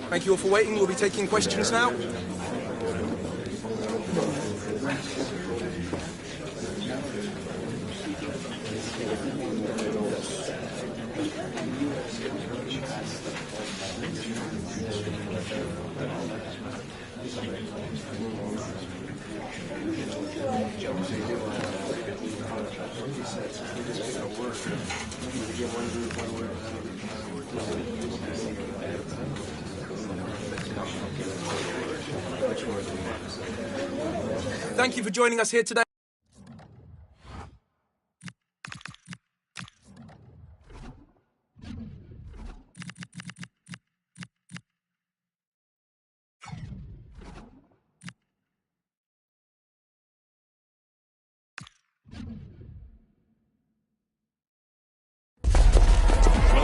Thank you all for waiting. We'll be taking questions now. Thank you for joining us here today.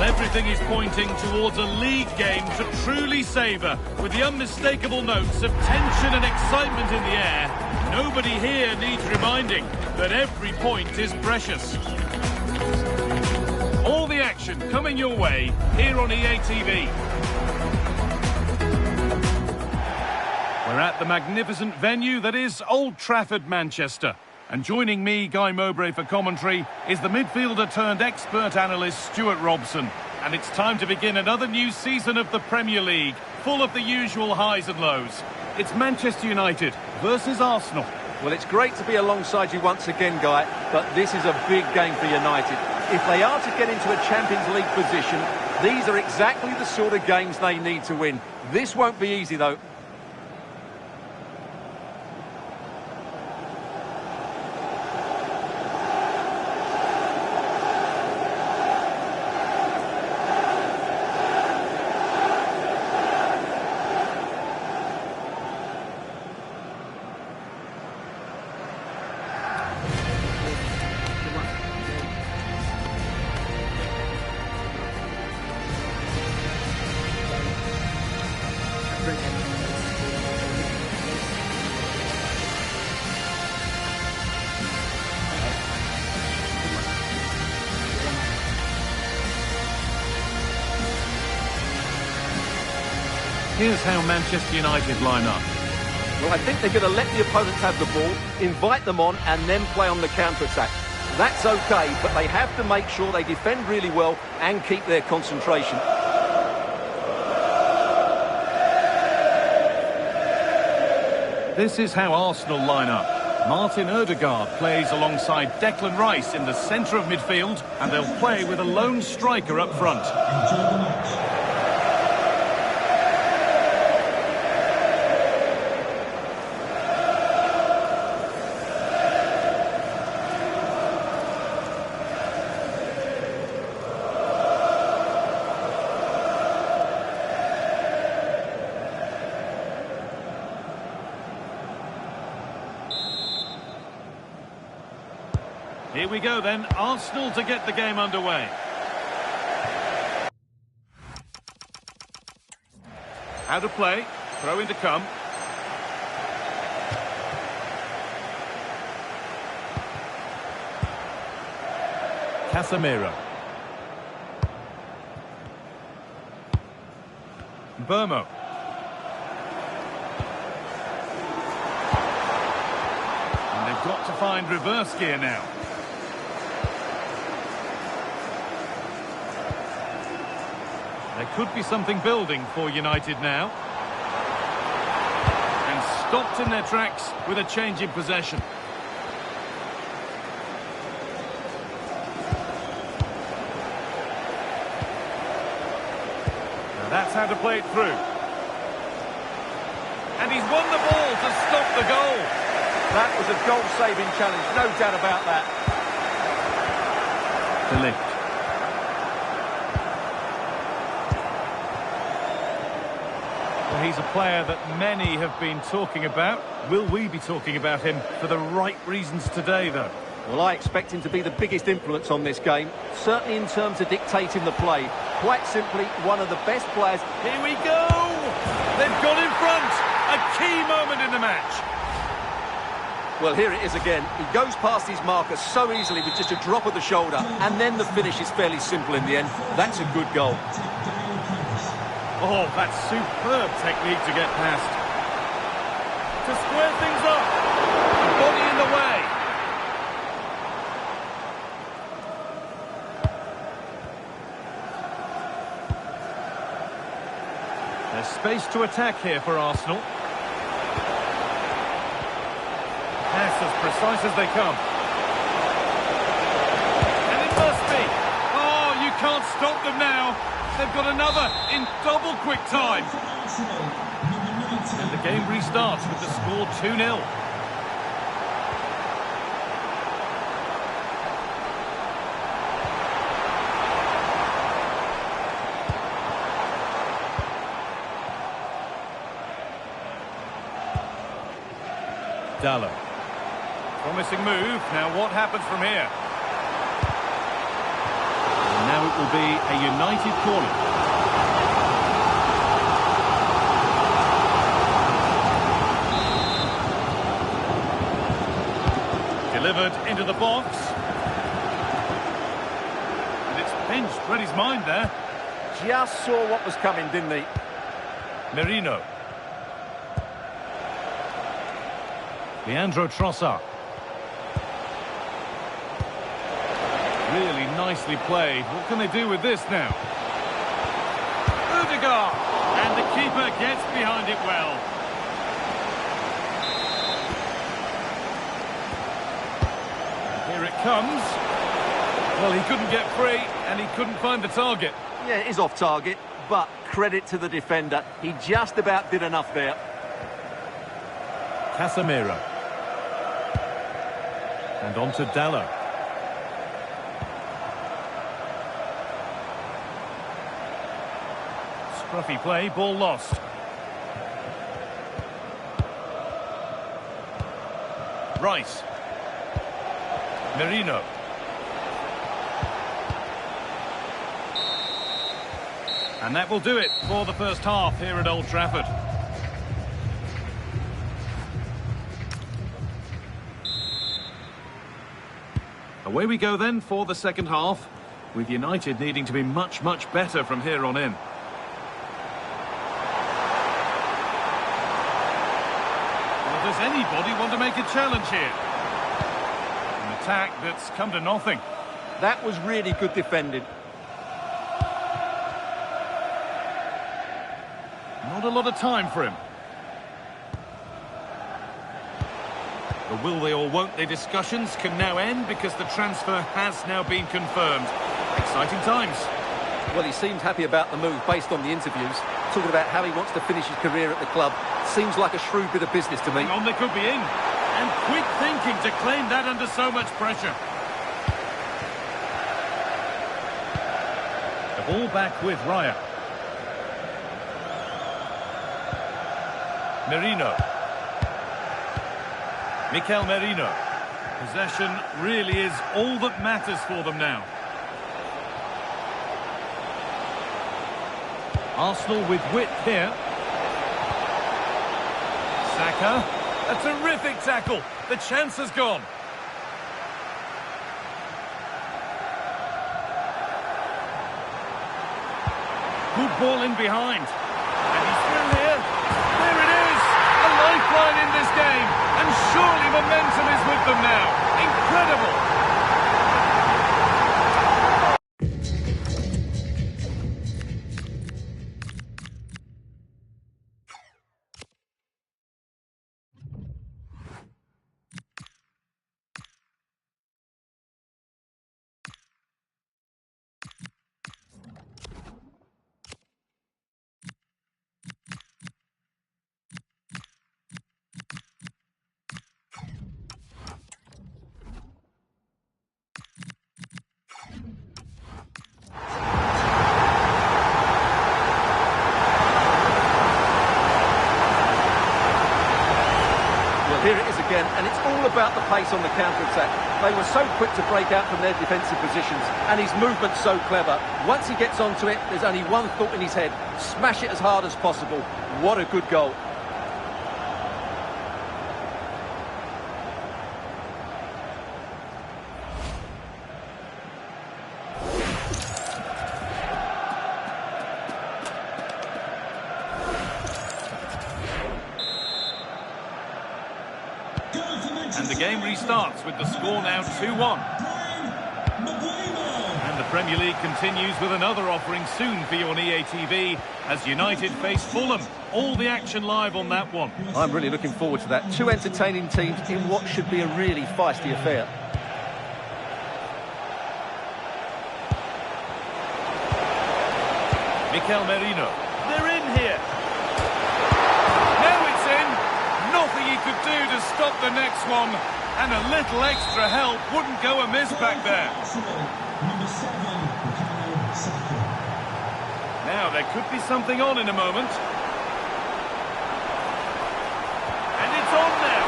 Everything is pointing towards a league game to truly savour, with the unmistakable notes of tension and excitement in the air. Nobody here needs reminding that every point is precious. All the action coming your way here on EA TV. We're at the magnificent venue that is Old Trafford, Manchester. And joining me, Guy Mowbray, for commentary is the midfielder turned expert analyst Stuart Robson. And it's time to begin another new season of the Premier League, full of the usual highs and lows. It's Manchester United versus Arsenal. Well, it's great to be alongside you once again, Guy, but this is a big game for United. If they are to get into a Champions League position, these are exactly the sort of games they need to win. This won't be easy, though. Here's how Manchester United line up. Well, I think they're going to let the opponents have the ball, invite them on, and then play on the counter-attack. That's okay, but they have to make sure they defend really well and keep their concentration. This is how Arsenal line up. Martin Odegaard plays alongside Declan Rice in the centre of midfield, and they'll play with a lone striker up front. Here we go then, Arsenal to get the game underway. How to play, throw in to come. Casemiro. Dermot. And they've got to find reverse gear now. There could be something building for United now. And stopped in their tracks with a change in possession. Now that's how to play it through. And he's won the ball to stop the goal. That was a goal-saving challenge, no doubt about that. Ligt. He's a player that many have been talking about. Will we be talking about him for the right reasons today, though? Well, I expect him to be the biggest influence on this game, certainly in terms of dictating the play. Quite simply, one of the best players. Here we go! They've got in front! A key moment in the match. Well, here it is again. He goes past his marker so easily with just a drop of the shoulder, and then the finish is fairly simple in the end. That's a good goal. Oh, that's superb technique to get past. To square things up. The body in the way. There's space to attack here for Arsenal. Pass as precise as they come. And it must be. Oh, you can't stop them now. They've got another in double quick time. And the game restarts with the score 2-0. Dalot. Promising move. Now what happens from here? And now it will be a United corner. Delivered into the box. And it's pinched Freddie's mind there. Just saw what was coming, didn't he? Merino. Leandro Trossard. Really nicely played. What can they do with this now? Odegaard. And the keeper gets behind it well. And here it comes. Well, he couldn't get free and he couldn't find the target. Yeah, it is off target, but credit to the defender. He just about did enough there. Casemiro. And on to Dalot. Scruffy play, ball lost. Rice. Merino. And that will do it for the first half here at Old Trafford. Away we go then for the second half, with United needing to be much, much better from here on in. Well, does anybody want to make a challenge here? An attack that's come to nothing. That was really good defending. Not a lot of time for him. The will they or won't they discussions can now end because the transfer has now been confirmed. Exciting times. Well, he seemed happy about the move based on the interviews. Talking about how he wants to finish his career at the club. Seems like a shrewd bit of business to me. Hang on, they could be in. And quick thinking to claim that under so much pressure. The ball back with Raya. Merino. Mikel Merino. Possession really is all that matters for them now. Arsenal with width here. Saka. A terrific tackle. The chance has gone. Good ball in behind. And he's through here. There it is. A lifeline in this game. And surely momentum is with them now. Incredible. Here it is again, and it's all about the pace on the counter-attack. They were so quick to break out from their defensive positions, and his movement's so clever. Once he gets onto it, there's only one thought in his head. Smash it as hard as possible. What a good goal. And the game restarts with the score now 2-1. And the Premier League continues with another offering soon for you on EA TV as United face Fulham. All the action live on that one. I'm really looking forward to that. Two entertaining teams in what should be a really feisty affair. Mikel Merino. They're in here. Now it's in. Nothing he could do to stop the next one. And a little extra help wouldn't go amiss back there. Now there could be something on in a moment. And it's on now.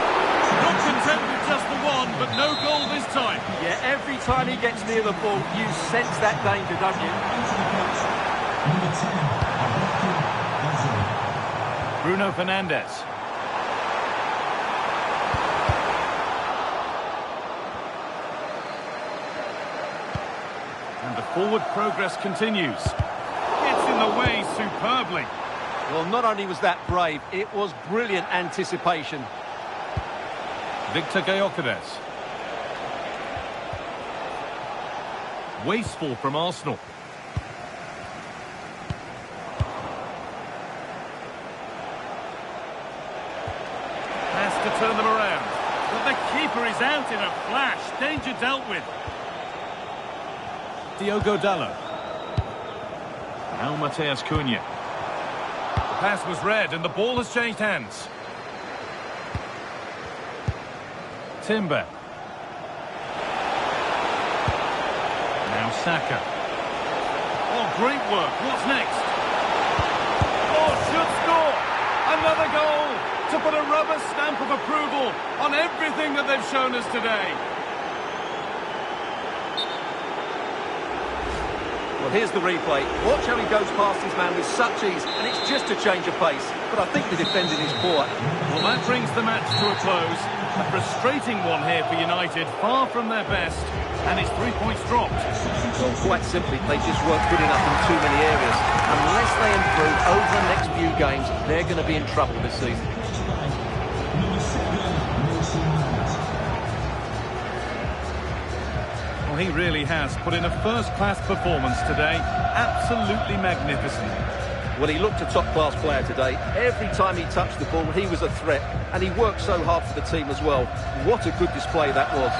Not content with just the one, but no goal this time. Yeah, every time he gets near the ball, you sense that danger, don't you? Bruno Fernandes. And the forward progress continues. Gets in the way superbly. Well, not only was that brave, it was brilliant anticipation. Victor Gyökeres. Wasteful from Arsenal. Has to turn them around. But the keeper is out in a flash. Danger dealt with. Diogo Dalot. Now Matthias Cunha. The pass was read and the ball has changed hands. Timber. Now Saka. Oh, great work. What's next? Oh, should score. Another goal to put a rubber stamp of approval on everything that they've shown us today. Well, here's the replay. Watch how he goes past his man with such ease, and it's just a change of pace. But I think the defending is poor. Well, that brings the match to a close. A frustrating one here for United, far from their best, and it's 3 points dropped. Well, quite simply, they just weren't good enough in too many areas. Unless they improve over the next few games, they're going to be in trouble this season. Well, he really has put in a first-class performance today. Absolutely magnificent. Well, he looked a top-class player today. Every time he touched the ball, he was a threat. And he worked so hard for the team as well. What a good display that was.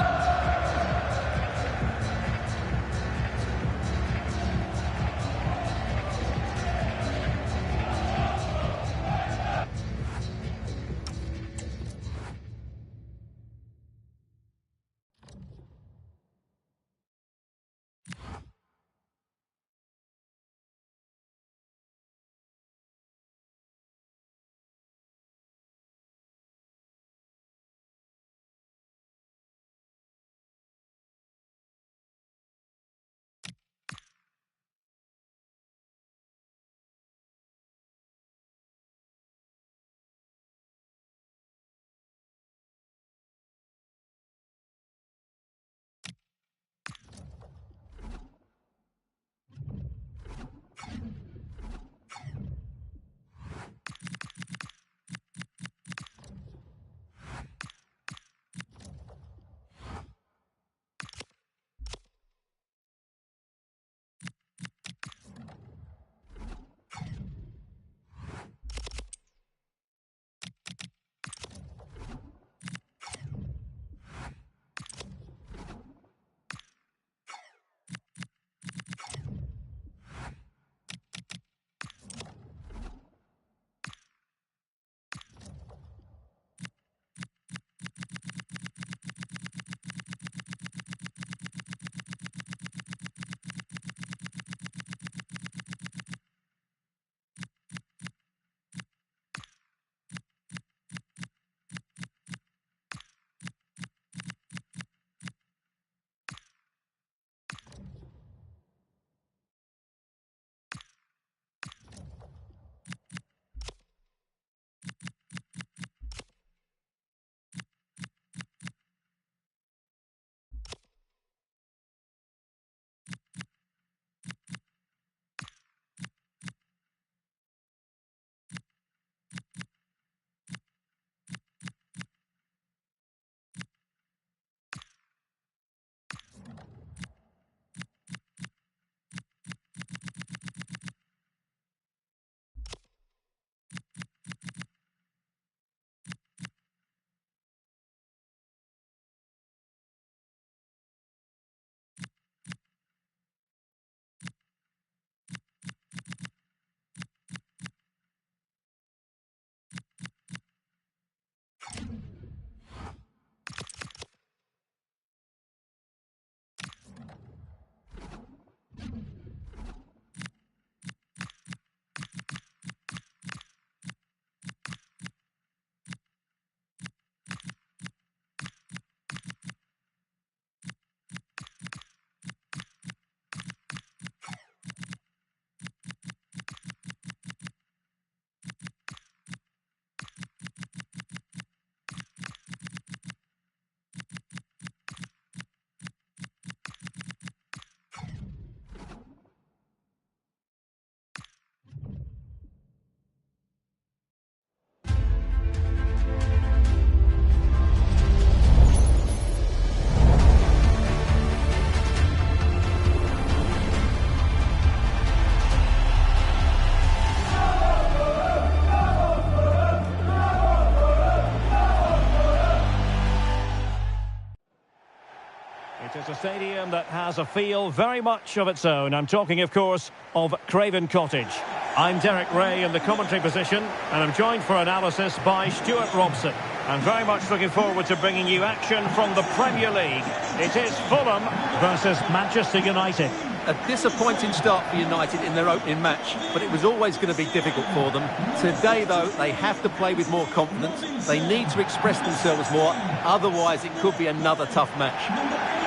It's a stadium that has a feel very much of its own. I'm talking, of course, of Craven Cottage. I'm Derek Ray in the commentary position, and I'm joined for analysis by Stuart Robson. I'm very much looking forward to bringing you action from the Premier League. It is Fulham versus Manchester United. A disappointing start for United in their opening match, but it was always going to be difficult for them. Today, though, they have to play with more confidence. They need to express themselves more, otherwise it could be another tough match.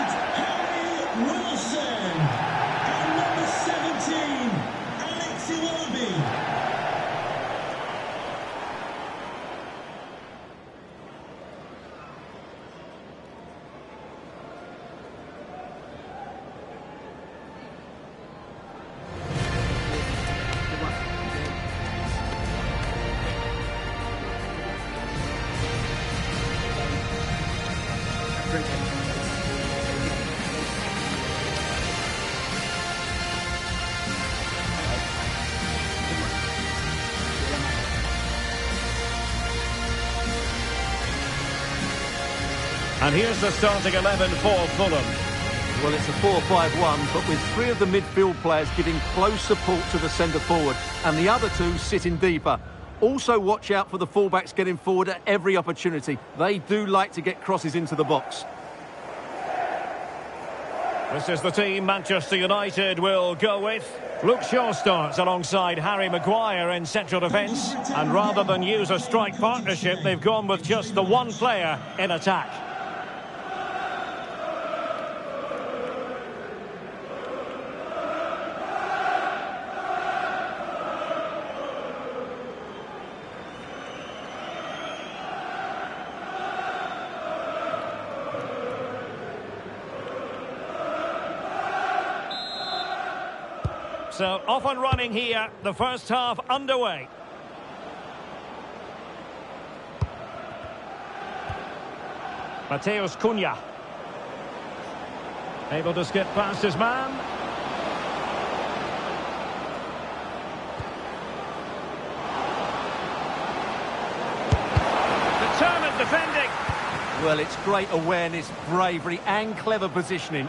And here's the starting 11 for Fulham. Well, it's a 4-5-1, but with three of the midfield players giving close support to the centre forward, and the other two sitting deeper. Also watch out for the fullbacks getting forward at every opportunity. They do like to get crosses into the box. This is the team Manchester United will go with. Luke Shaw starts alongside Harry Maguire in central defence. And rather than use a strike partnership, they've gone with just the one player in attack. So, off and running here, the first half underway. Matheus Cunha. Able to skip past his man. Determined defending. Well, it's great awareness, bravery and clever positioning.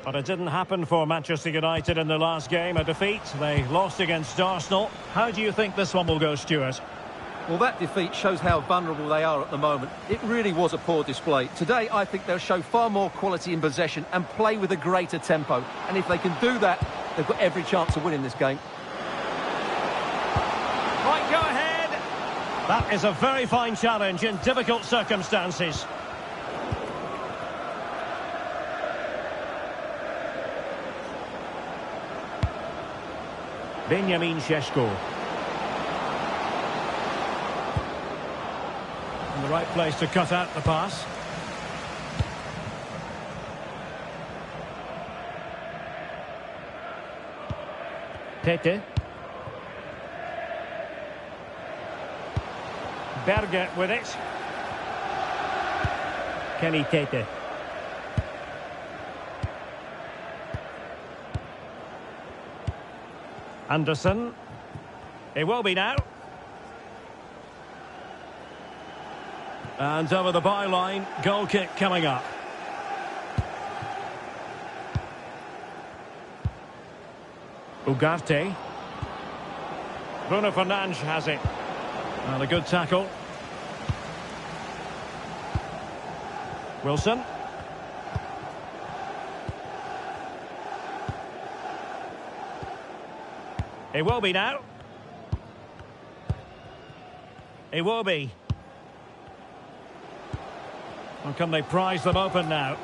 But it didn't happen for Manchester United in the last game, a defeat. They lost against Arsenal. How do you think this one will go, Stuart? Well, that defeat shows how vulnerable they are at the moment. It really was a poor display. Today, I think they'll show far more quality in possession and play with a greater tempo. And if they can do that, they've got every chance of winning this game. Right, go ahead. That is a very fine challenge in difficult circumstances. Benjamin Šeško. In the right place to cut out the pass. Tete. Berger with it. Kenny Tete. Anderson. It will be now. And over the byline, goal kick coming up. Ugarte. Bruno Fernandes has it. And a good tackle. Wilson. It will be now. It will be. And can they prize them open now?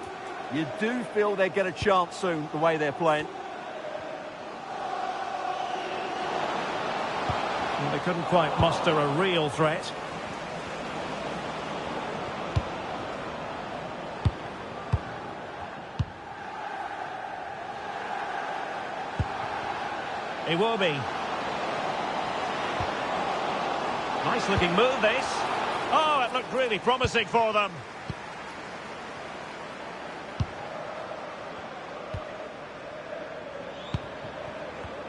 You do feel they get a chance soon, the way they're playing. Well, they couldn't quite muster a real threat. It will be. Nice looking move, this. Oh, it looked really promising for them.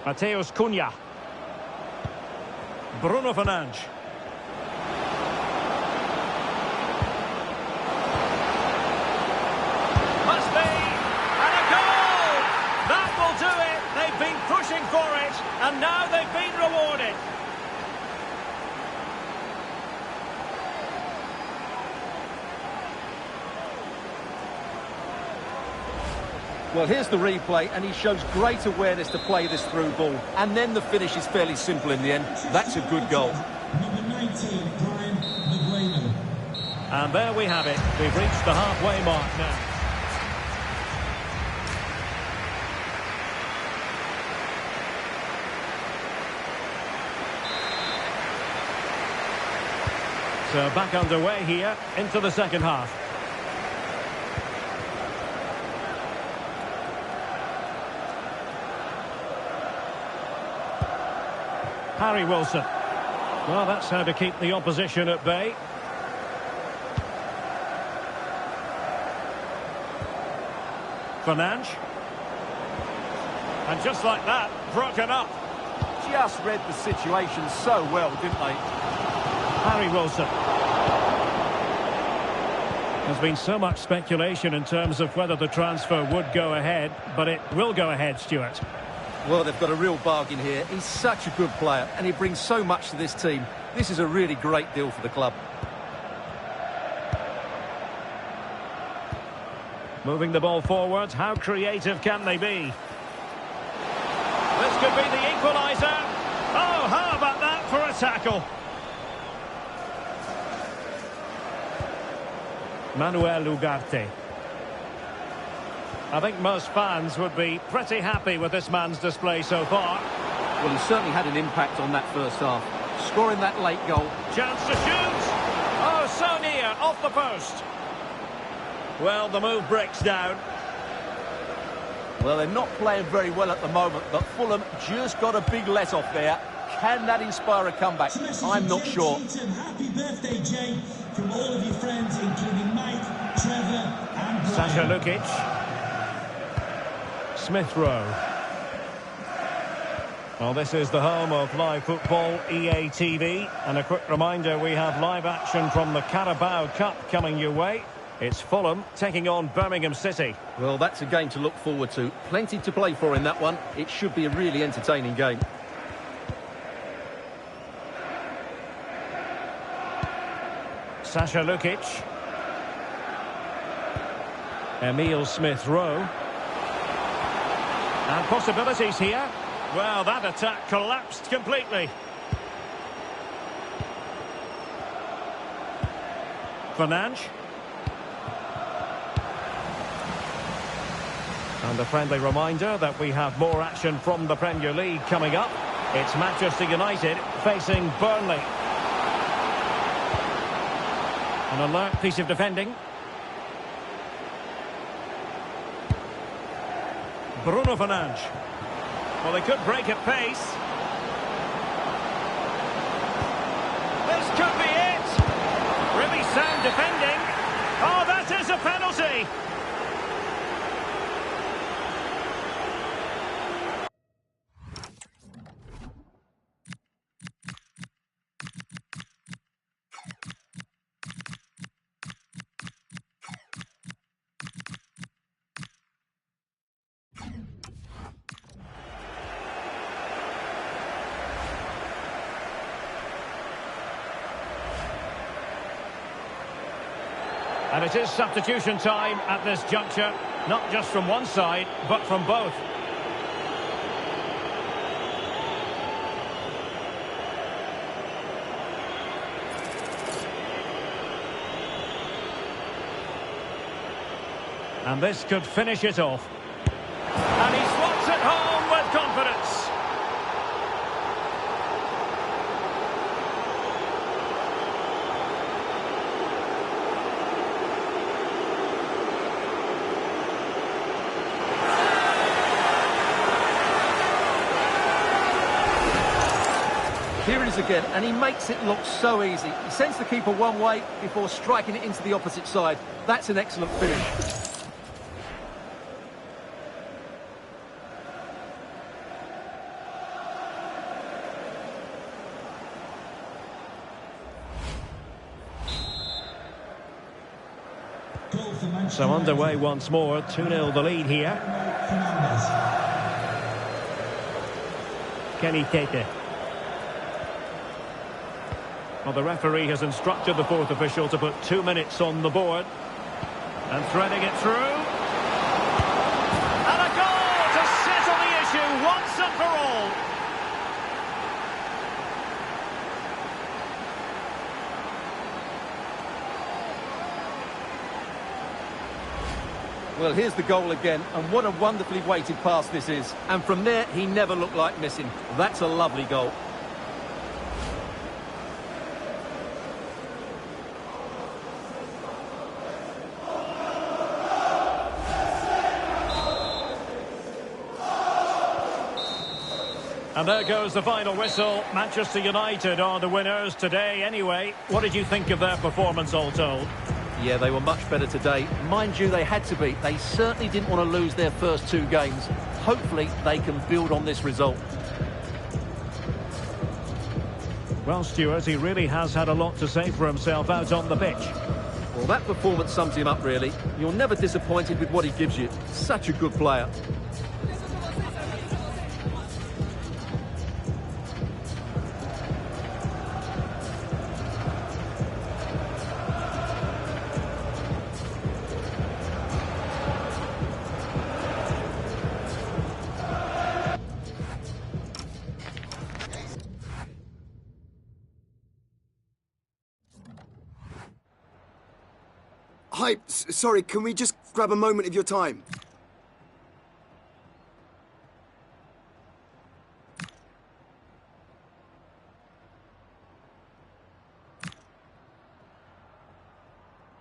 Matheus Cunha. Bruno Fernandes. Well, here's the replay, and he shows great awareness to play this through ball. And then the finish is fairly simple in the end. That's a good goal. Number 19, Brian Maguire. And there we have it. We've reached the halfway mark now. So back underway here into the second half. Harry Wilson. Well, that's how to keep the opposition at bay. Fernandes. And just like that, broken up. Just read the situation so well, didn't they? Harry Wilson. There's been so much speculation in terms of whether the transfer would go ahead, but it will go ahead, Stuart. Well, they've got a real bargain here. He's such a good player, and he brings so much to this team. This is a really great deal for the club. Moving the ball forward, how creative can they be? This could be the equaliser. Oh, how about that for a tackle? Manuel Ugarte. I think most fans would be pretty happy with this man's display so far. Well, he certainly had an impact on that first half. Scoring that late goal. Chance to shoot. Oh, so near, off the post. Well, the move breaks down. Well, they're not playing very well at the moment, but Fulham just got a big let-off there. Can that inspire a comeback? I'm not sure. Happy birthday, Jay, from all of your friends, including Mike, Trevor, and Brian. Sasha Lukic. Smith Rowe. Well, this is the home of live football, EA TV. And a quick reminder, we have live action from the Carabao Cup coming your way. It's Fulham taking on Birmingham City. Well, that's a game to look forward to. Plenty to play for in that one. It should be a really entertaining game. Sasha Lukic. Emile Smith Rowe. And possibilities here. Well, that attack collapsed completely. Fernandes. And a friendly reminder that we have more action from the Premier League coming up. It's Manchester United facing Burnley. An alert piece of defending. Bruno Fernandes. Well, they could break at pace. This could be it. Really sound defending. Oh, that is a penalty. And it is substitution time at this juncture, not just from one side, but from both. And this could finish it off. And he slots it home with confidence. Here it is again, and he makes it look so easy. He sends the keeper one way before striking it into the opposite side. That's an excellent finish. So underway once more, 2-0 the lead here. Kenny Tete. Well, the referee has instructed the fourth official to put 2 minutes on the board. And threading it through. Well, here's the goal again, and what a wonderfully weighted pass this is. And from there, he never looked like missing. That's a lovely goal. And there goes the final whistle. Manchester United are the winners today anyway. What did you think of their performance all told? Yeah, they were much better today. Mind you, they had to be. They certainly didn't want to lose their first two games. Hopefully, they can build on this result. Well, Stuart, he really has had a lot to say for himself out on the pitch. Well, that performance sums him up, really. You're never disappointed with what he gives you. Such a good player. Hi, sorry, can we just grab a moment of your time?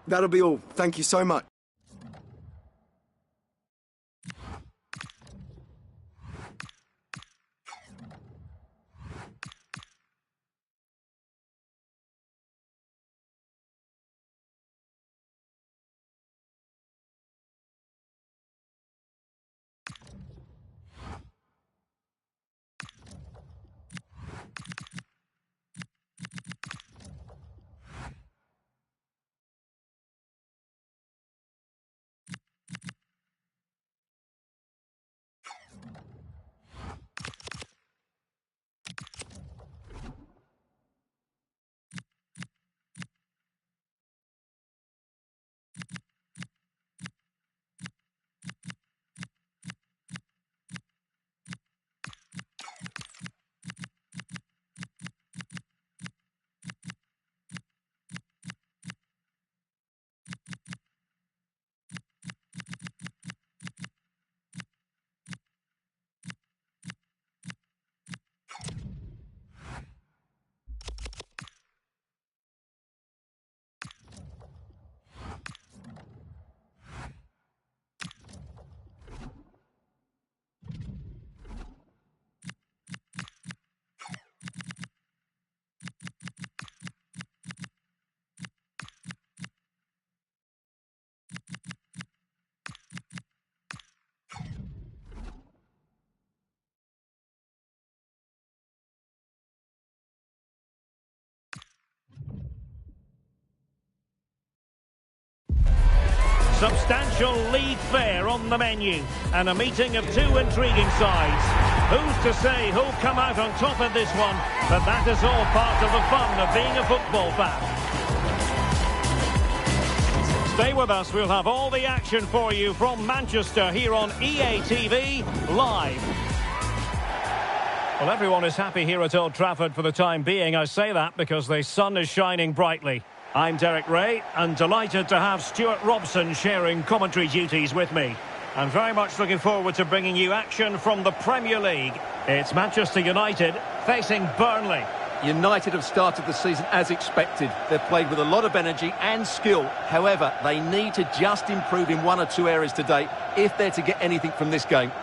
That'll be all. Thank you so much. Substantial league fare on the menu and a meeting of two intriguing sides. Who's to say who'll come out on top of this one? But that is all part of the fun of being a football fan. Stay with us, we'll have all the action for you from Manchester here on EA TV Live. Well, everyone is happy here at Old Trafford for the time being. I say that because the sun is shining brightly. I'm Derek Ray, and delighted to have Stuart Robson sharing commentary duties with me. I'm very much looking forward to bringing you action from the Premier League. It's Manchester United facing Burnley. United have started the season as expected. They've played with a lot of energy and skill. However, they need to just improve in one or two areas today if they're to get anything from this game.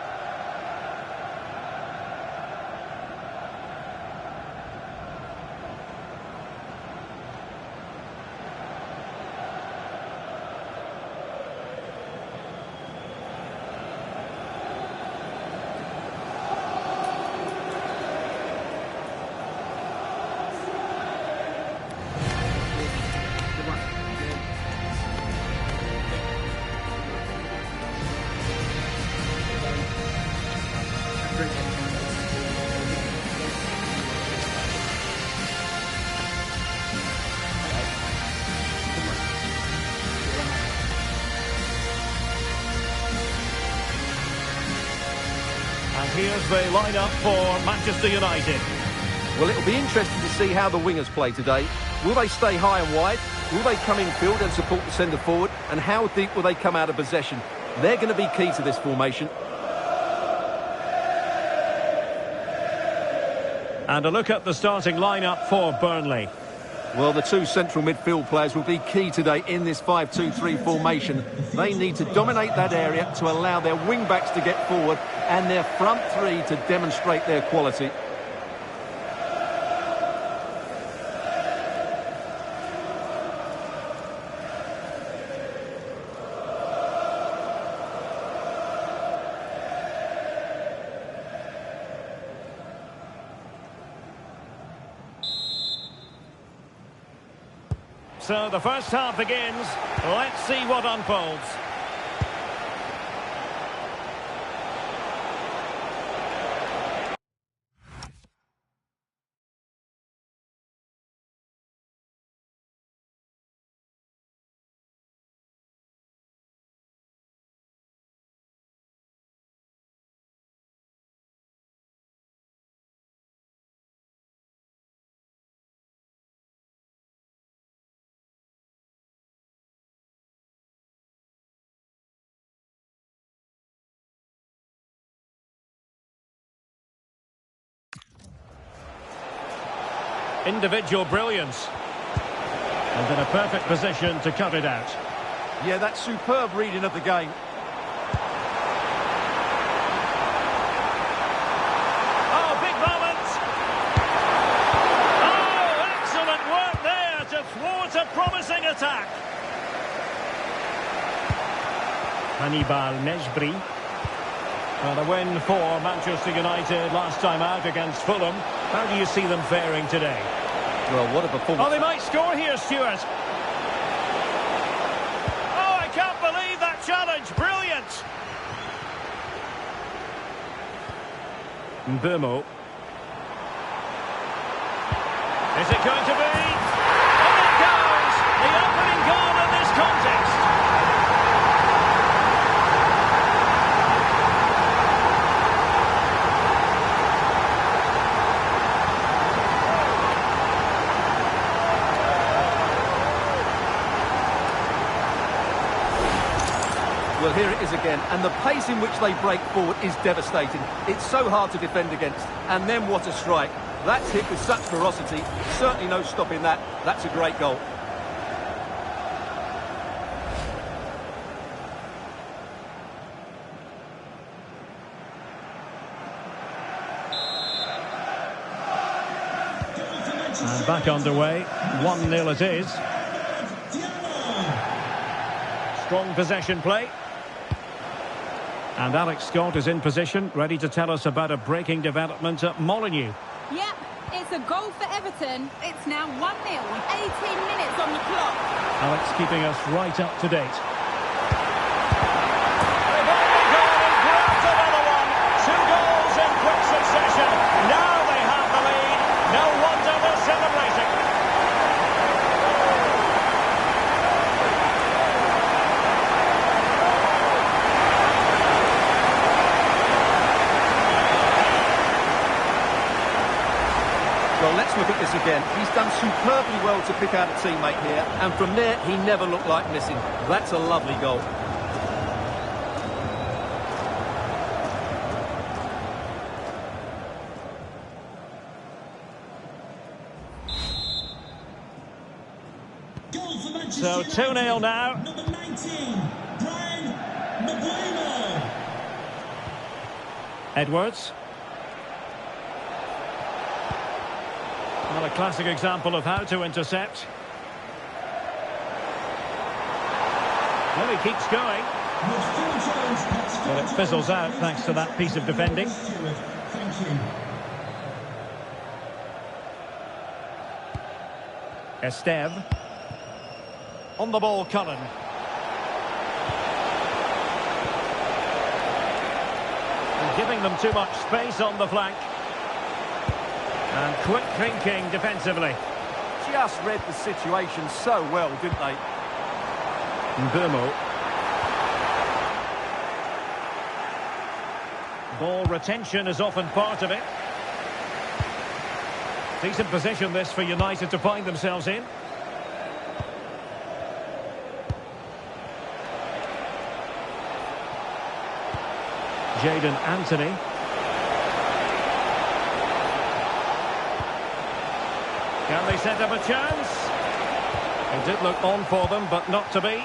Here's the lineup for Manchester United. Well, it'll be interesting to see how the wingers play today. Will they stay high and wide? Will they come in field and support the centre forward? And how deep will they come out of possession? They're going to be key to this formation. And a look at the starting lineup for Burnley. Well, the two central midfield players will be key today in this 5-2-3 formation. They need to dominate that area to allow their wing-backs to get forward and their front three to demonstrate their quality. So the first half begins. Let's see what unfolds. Individual brilliance. And in a perfect position to cut it out. Yeah, that's superb reading of the game. Oh, big moment! Oh, excellent work there to thwart a promising attack. Hannibal Nejbri. Well, a win for Manchester United last time out against Fulham. How do you see them faring today? Well, what a performance. Oh, they might score here, Stuart. Oh, I can't believe that challenge. Brilliant. Dermot. Is it going to be? And it goes! The opening goal in this contest. Well, here it is again, and the pace in which they break forward is devastating. It's so hard to defend against, and then what a strike. That's hit with such ferocity, certainly no stopping that. That's a great goal. And back underway, 1-0 it is. Strong possession play. And Alex Scott is in position, ready to tell us about a breaking development at Molineux. Yep, it's a goal for Everton. It's now 1-0 with 18 minutes on the clock. Alex keeping us right up to date. Another one. 2 goals in quick succession. Now they have the lead. No wonder they're celebrating. Well, let's look at this again. He's done superbly well to pick out a teammate here, and from there, he never looked like missing. That's a lovely goal. So 2-0 now. Number 19, Maguire. Edwards. Well, a classic example of how to intercept. Well, he keeps going. Well, it fizzles out thanks to that piece of defending. Thank you. Esteve. On the ball, Cullen. And giving them too much space on the flank. And quick thinking defensively. Just read the situation so well, didn't they? Dermot. Ball retention is often part of it. Decent position this for United to find themselves in. Jaydan Anthony. Can they set up a chance? It did look on for them, but not to be.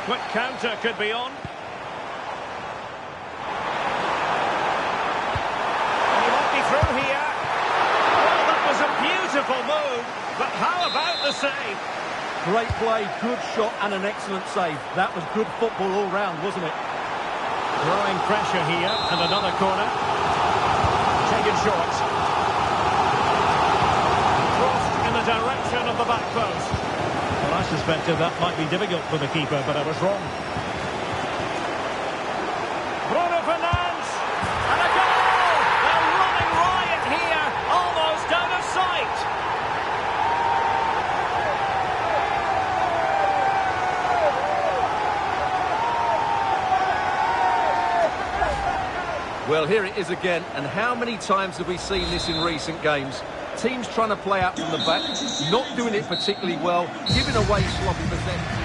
Quick counter could be on. And he might be through here. Well, that was a beautiful move, but how about the save? Great play, good shot and an excellent save. That was good football all round, wasn't it? Growing pressure here, and another corner. Taken short. Crossed in the direction of the back post. Well, I suspected that might be difficult for the keeper, but I was wrong. Bruno Fernandes! And a goal! They're running riot here, almost out of sight. Well, here it is again, and how many times have we seen this in recent games? Teams trying to play out from the back, not doing it particularly well, giving away sloppy possession.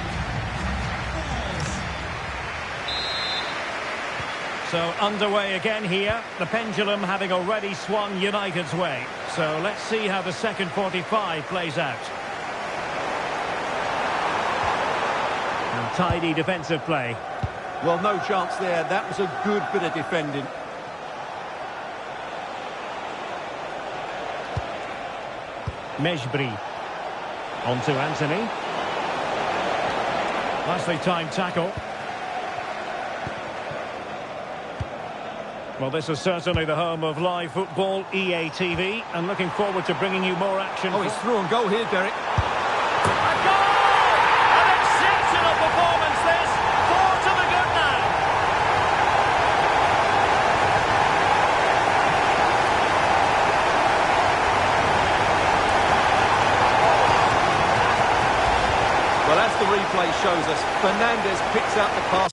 So underway again here, the pendulum having already swung United's way. So let's see how the second 45 plays out. And tidy defensive play. Well, no chance there. That was a good bit of defending. Mejbri. On to Anthony. Nicely timed tackle. Well, this is certainly the home of live football, EA TV, and looking forward to bringing you more action. Oh, he's through on goal here, Derek. A goal! An exceptional performance, this. 4 to the good now. Well, as the replay shows us, Fernandes picks out the pass.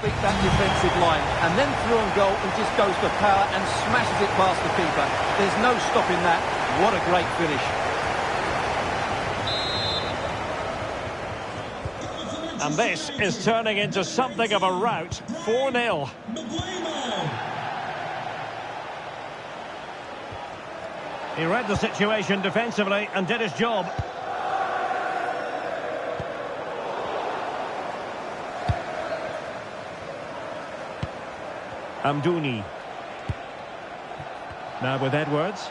Beat that defensive line, and then through on goal and just goes for power and smashes it past the keeper. There's no stopping that. What a great finish. And this is turning into something of a rout. 4-0. He read the situation defensively and did his job. Amdouni. Now with Edwards.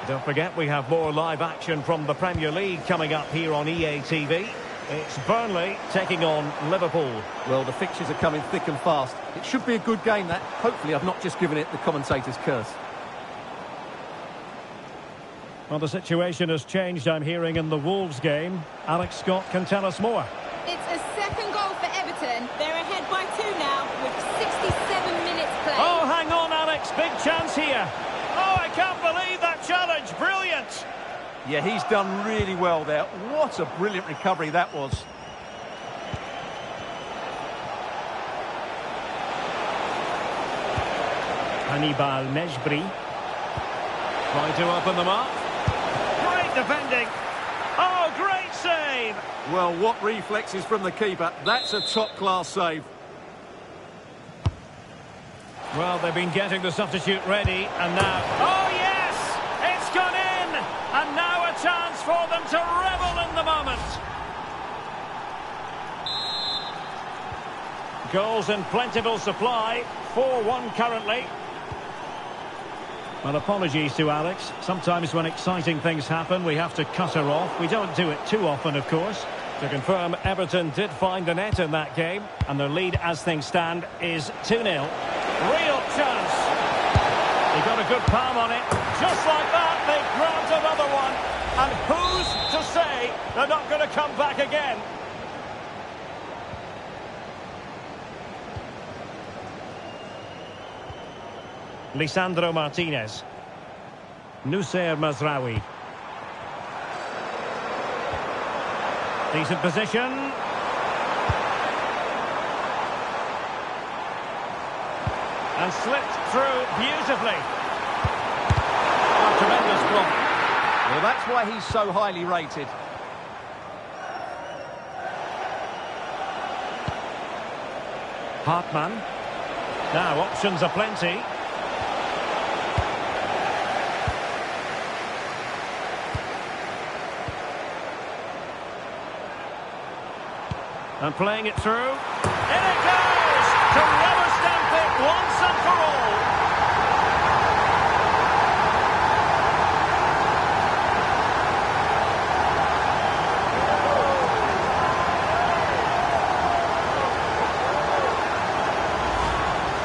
Don't forget we have more live action from the Premier League coming up here on EA TV. It's Burnley taking on Liverpool. Well, the fixtures are coming thick and fast. It should be a good game, that. Hopefully I've not just given it the commentator's curse. Well, the situation has changed, I'm hearing, in the Wolves game. Alex Scott can tell us more. It's a second goal for Everton. They're ahead by 2 now with 67 minutes played. Oh, hang on, Alex. Big chance here. Oh, I can't believe that challenge. Brilliant. Yeah, he's done really well there. What a brilliant recovery that was. Hannibal Mejbri. Trying to open them up. Great defending. Oh, great save. Well, what reflexes from the keeper. That's a top-class save. Well, they've been getting the substitute ready, and now... Oh, yes! It's gone in! And now a chance for them to revel in the moment. Goals in plentiful supply. 4-1 currently. Well, apologies to Alex. Sometimes when exciting things happen, we have to cut her off. We don't do it too often, of course. To confirm, Everton did find the net in that game, and their lead, as things stand, is 2-0. Real chance. He got a good palm on it. Just like that, they grabbed another one. And who's to say they're not going to come back again? Lisandro Martínez. Nusayr Mazraoui. Decent position. And slipped through beautifully. Oh, tremendous block. Well, that's why he's so highly rated. Hartmann. Now, options are plenty. And playing it through. In it goes! To rubber stamp it once and for all.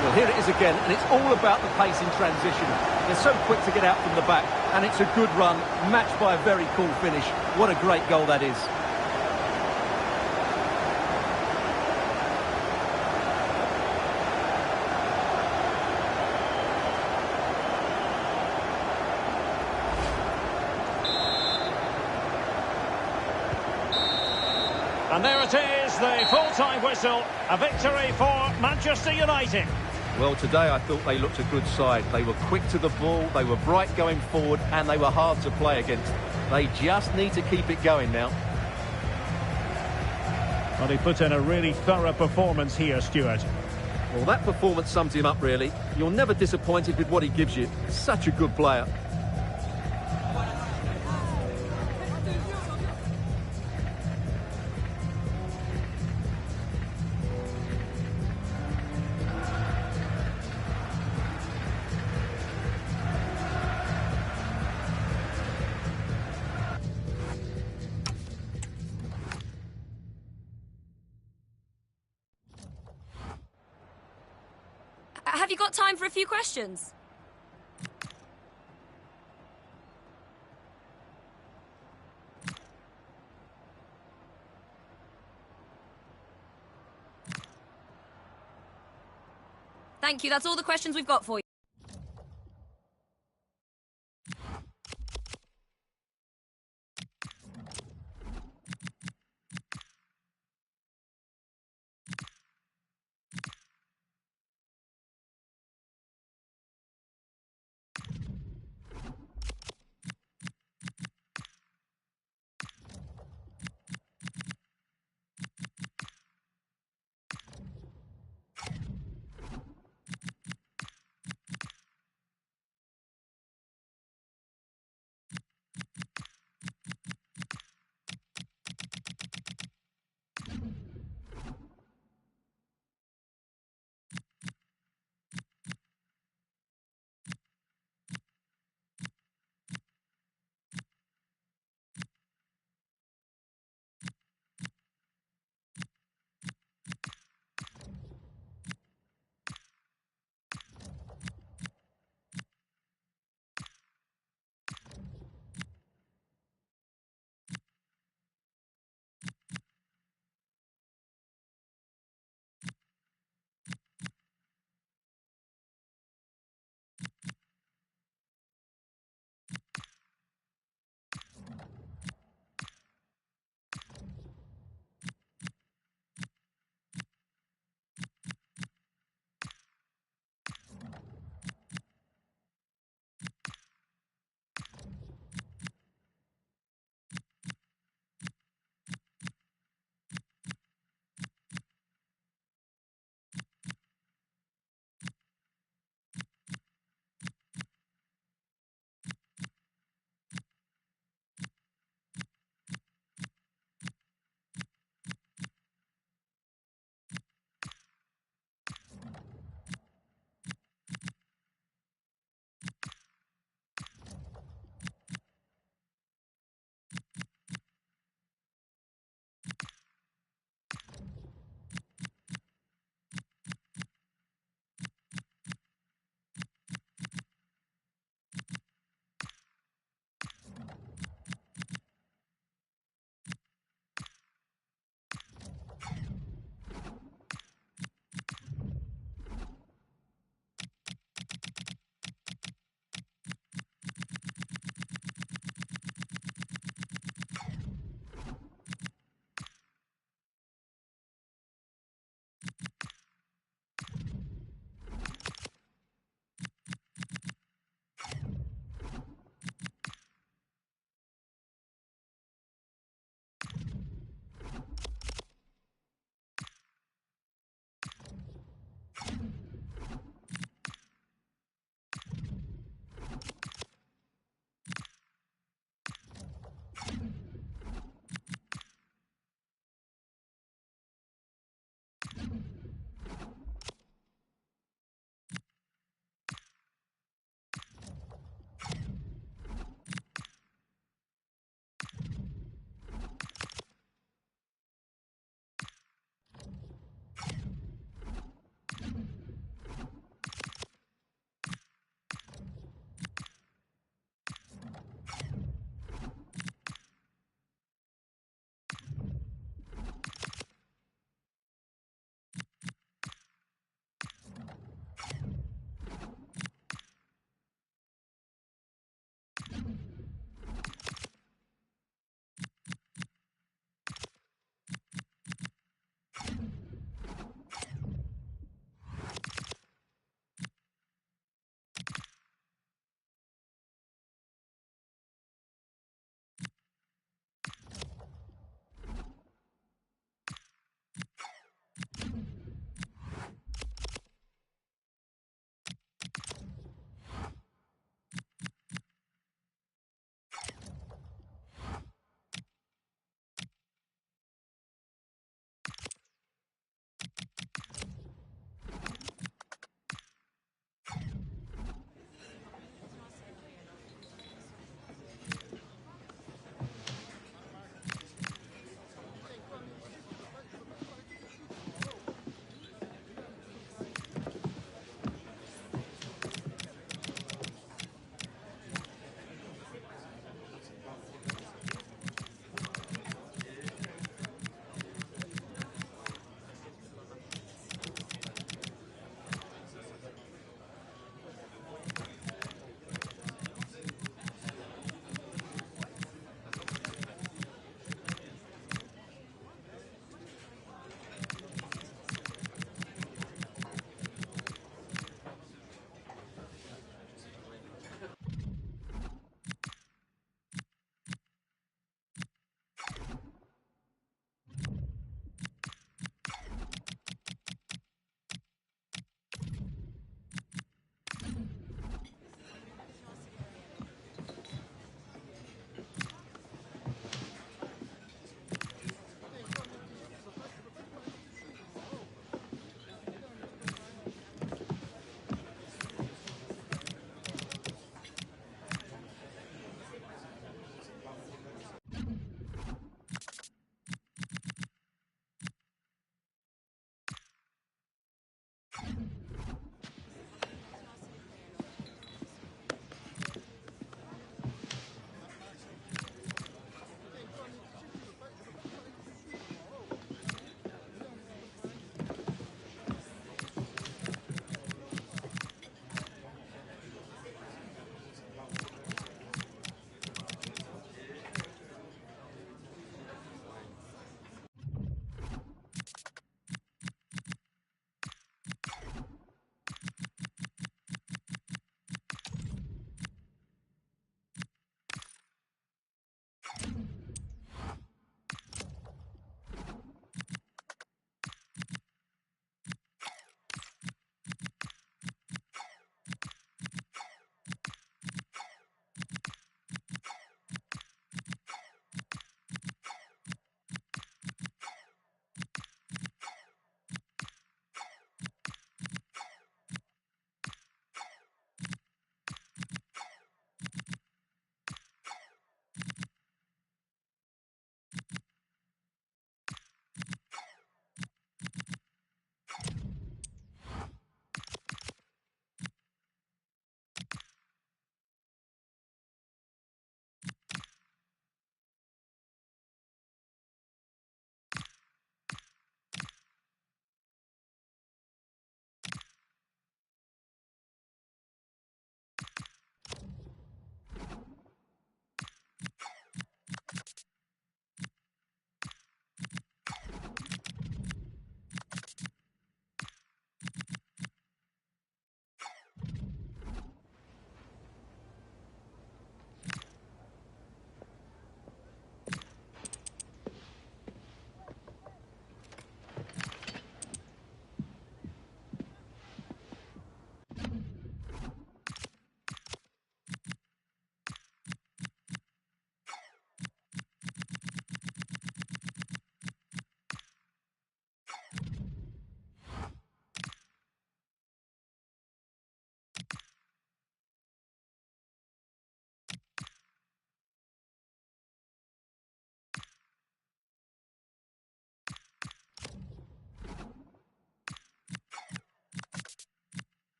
Well, here it is again, and it's all about the pace in transition. They're so quick to get out from the back, and it's a good run, matched by a very cool finish. What a great goal that is. And there it is, the full-time whistle. A victory for Manchester United. Well, today I thought they looked a good side. They were quick to the ball, they were bright going forward, and they were hard to play against. They just need to keep it going now. Well, he put in a really thorough performance here, Stuart. Well, that performance sums him up, really. You're never disappointed with what he gives you. Such a good player. Have you got time for a few questions? Thank you, that's all the questions we've got for you.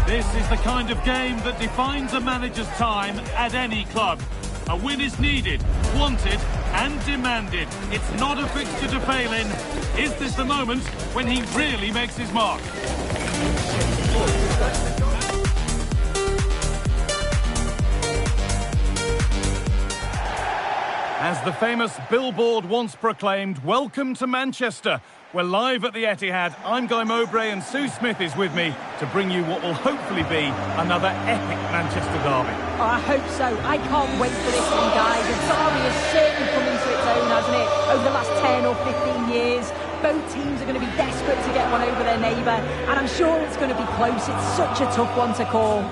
This is the kind of game that defines a manager's time at any club. A win is needed, wanted and demanded. It's not a fixture to fail in. Is this the moment when he really makes his mark? As the famous billboard once proclaimed, welcome to Manchester. We're live at the Etihad. I'm Guy Mowbray and Sue Smith is with me to bring you what will hopefully be another epic Manchester derby. Oh, I hope so. I can't wait for this one, guys. The derby has certainly come into its own, hasn't it? Over the last 10 or 15 years, both teams are going to be desperate to get one over their neighbour, and I'm sure it's going to be close. It's such a tough one to call.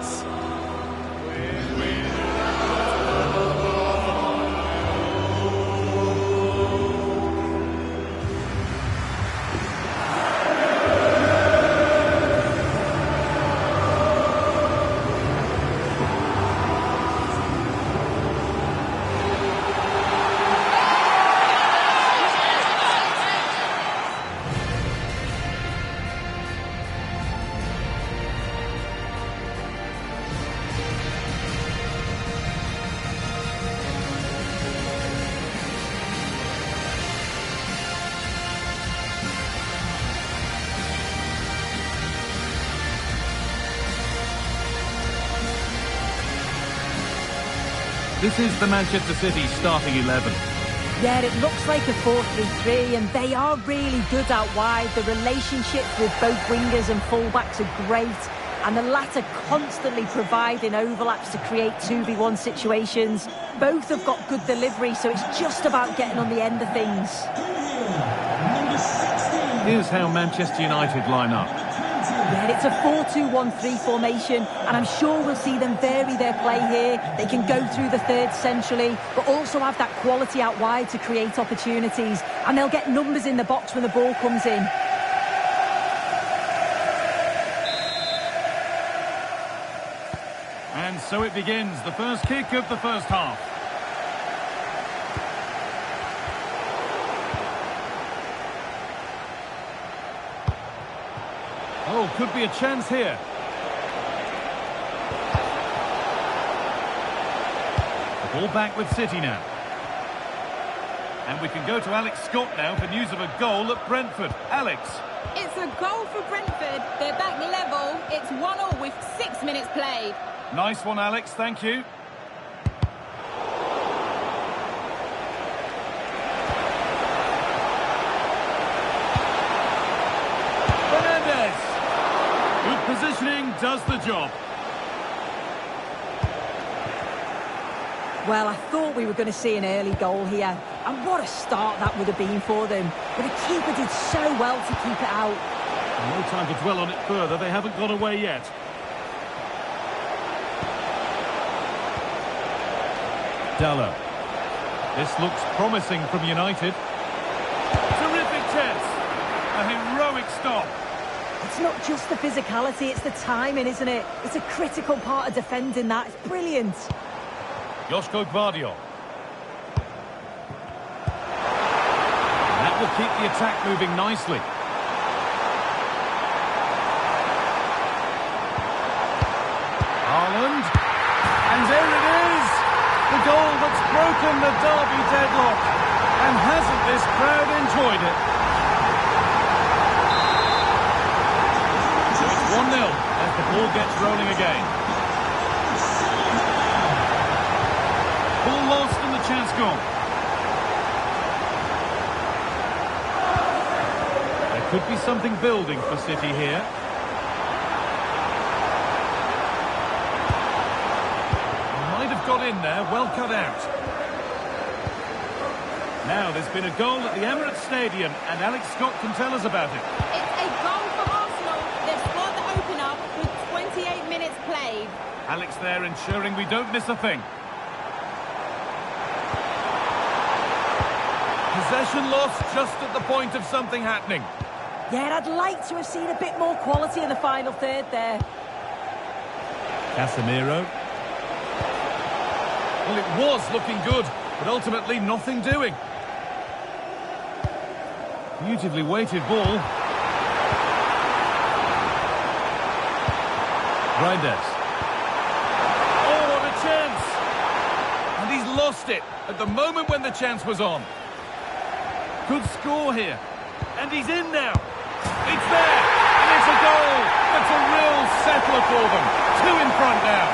This is the Manchester City starting 11. Yeah, it looks like a 4-3-3, and they are really good out wide. The relationships with both wingers and fullbacks are great, and the latter constantly providing overlaps to create 2v1 situations. Both have got good delivery, so it's just about getting on the end of things. Here's how Manchester United line up. Yeah, it's a 4-2-1-3 formation, and I'm sure we'll see them vary their play here. They can go through the third centrally, but also have that quality out wide to create opportunities, and they'll get numbers in the box when the ball comes in. And so it begins, the first kick of the first half. Oh, could be a chance here. The ball back with City now. And we can go to Alex Scott now for news of a goal at Brentford. Alex. It's a goal for Brentford. They're back level. It's 1-1 with 6 minutes played. Nice one, Alex. Thank you. Positioning does the job. Well, I thought we were going to see an early goal here, and what a start that would have been for them. But the keeper did so well to keep it out. No time to dwell on it further. They haven't got away yet. Dalot. This looks promising from United. Terrific chance. A heroic stop. It's not just the physicality, it's the timing, isn't it? It's a critical part of defending that. It's brilliant. Josko Gvardiol. That will keep the attack moving nicely. Haaland. And there it is! The goal that's broken the derby deadlock. And hasn't this crowd enjoyed it? 1-0 as the ball gets rolling again. Ball lost and the chance gone. There could be something building for City here. Might have got in there, well cut out. Now there's been a goal at the Emirates Stadium and Alex Scott can tell us about it. It's a goal for Arsenal. They've scored the opener with 28 minutes played. Alex there ensuring we don't miss a thing. Possession lost just at the point of something happening. Yeah, I'd like to have seen a bit more quality in the final third there. Casemiro. Well, it was looking good, but ultimately nothing doing. Beautifully weighted ball. Reinders. Oh, what a chance! And he's lost it at the moment when the chance was on. Good score here. And he's in now. It's there! And it's a goal! That's a real settler for them. 2 in front now.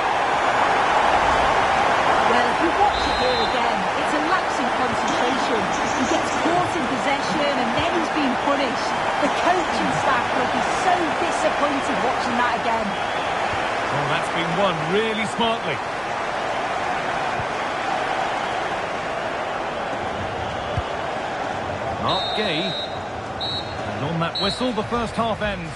Well, if you watch it here again, it's a lapse in concentration. He gets caught in possession and then he's being punished. The coaching staff will be so disappointed watching that again. Oh, that's been won really smartly. Mark Gay. And on that whistle, the first half ends.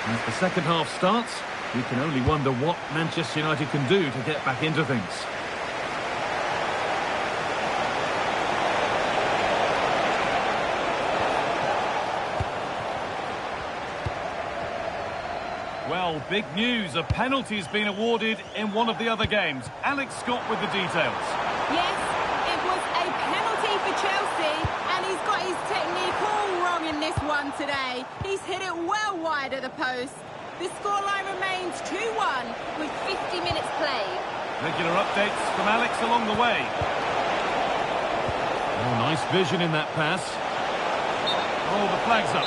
As the second half starts, you can only wonder what Manchester United can do to get back into things. Well, big news. A penalty has been awarded in one of the other games. Alex Scott with the details. Yes, it was a penalty for Chelsea, and he's got his technique all wrong in this one today. He's hit it well wide of the post. The scoreline remains 2-1 with 50 minutes played. Regular updates from Alex along the way. Oh, nice vision in that pass. Oh, the flag's up.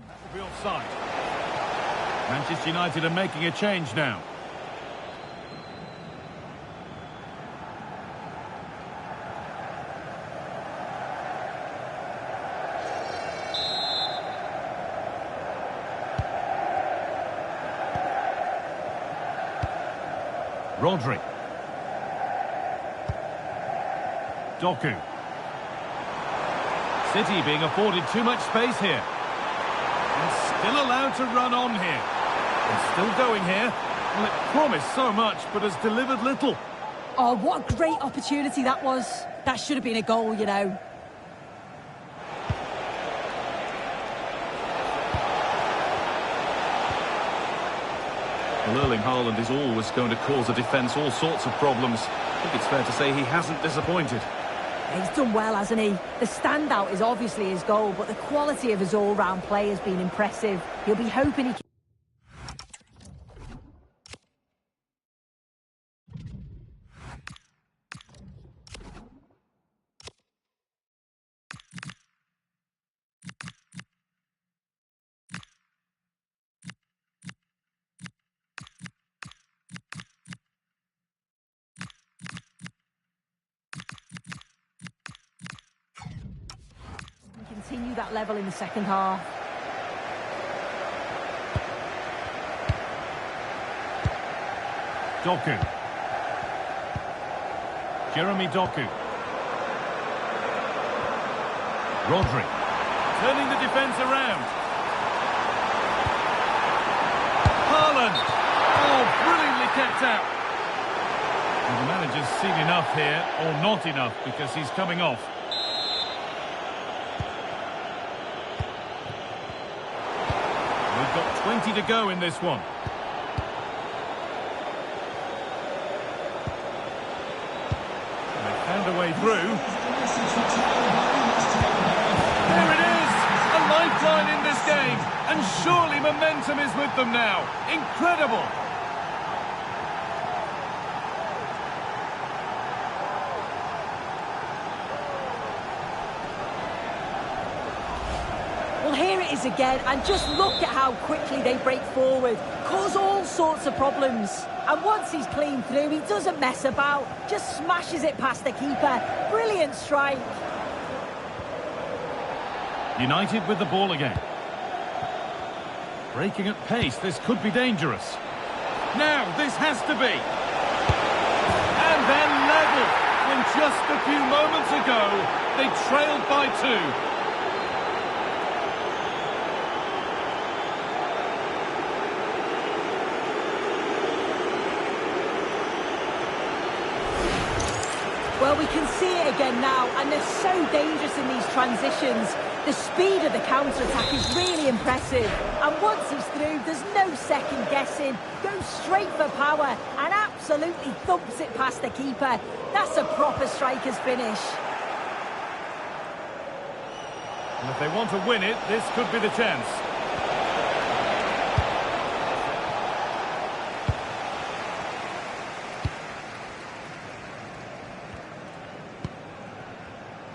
That will be offside. Manchester United are making a change now. Rodri. Dorgu. City being afforded too much space here. And still allowed to run on here. And still going here. Well, it promised so much, but has delivered little. Oh, what a great opportunity that was. That should have been a goal, you know. Well, Erling Haaland is always going to cause a defence all sorts of problems. I think it's fair to say he hasn't disappointed. He's done well, hasn't he? The standout is obviously his goal, but the quality of his all-round play has been impressive. He'll be hoping he can... continue that level in the second half. Dorgu. Jeremy Dorgu. Rodri. Turning the defence around. Haaland. Oh, brilliantly kept out. Well, the manager's seen enough here, or not enough, because he's coming off. We've got 20 to go in this one. They found a way through. There it is! A lifeline in this game. And surely momentum is with them now. Incredible! Well, here it is again, and just look at how quickly they break forward, cause all sorts of problems. And once he's clean through, he doesn't mess about, just smashes it past the keeper. Brilliant strike. United with the ball again. Breaking at pace, this could be dangerous. Now, this has to be. And then level, when just a few moments ago, they trailed by 2. Well, we can see it again now, and they're so dangerous in these transitions. The speed of the counter-attack is really impressive. And once he's through, move. There's no second guessing. Goes straight for power and absolutely thumps it past the keeper. That's a proper striker's finish. And if they want to win it, this could be the chance.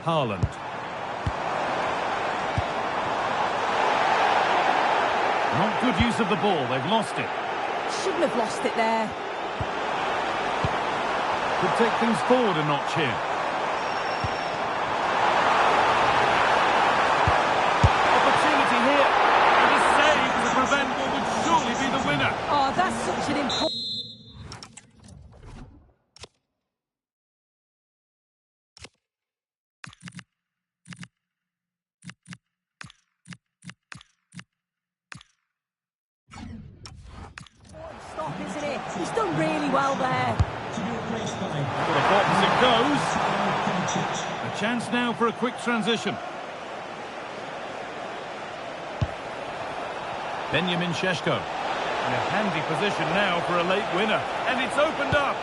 Haaland. Not good use of the ball, they've lost it. Shouldn't have lost it there. Could take things forward a notch here. Opportunity here. And a save to prevent what would surely be the winner. Oh, that's such an important... Stop, isn't it? He's done really well there. To the box it goes. A chance now for a quick transition. Benjamin Šeško. In a handy position now for a late winner. And it's opened up.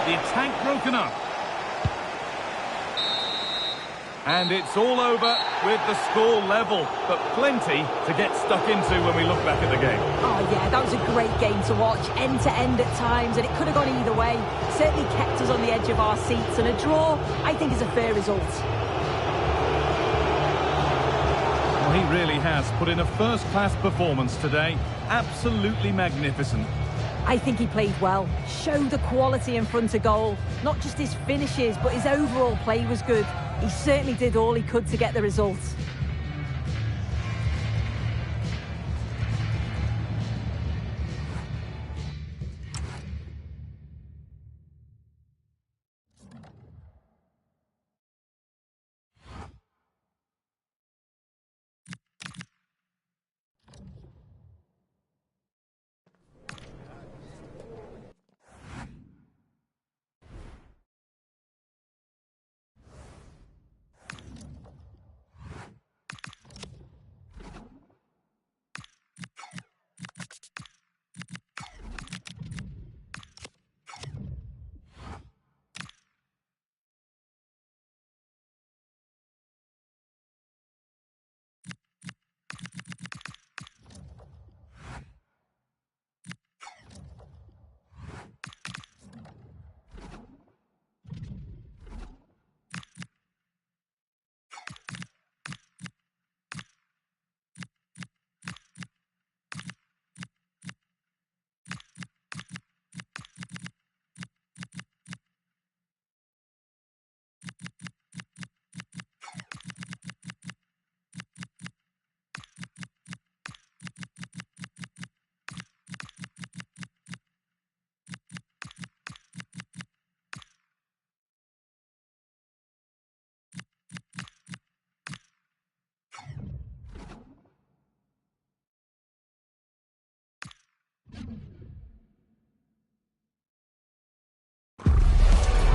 The attack broken up. And it's all over with the score level, but plenty to get stuck into when we look back at the game. Oh yeah, that was a great game to watch, end to end at times, and it could have gone either way. Certainly kept us on the edge of our seats, and a draw, I think, is a fair result. Well, he really has put in a first-class performance today. Absolutely magnificent. I think he played well, showed the quality in front of goal. Not just his finishes, but his overall play was good. He certainly did all he could to get the result.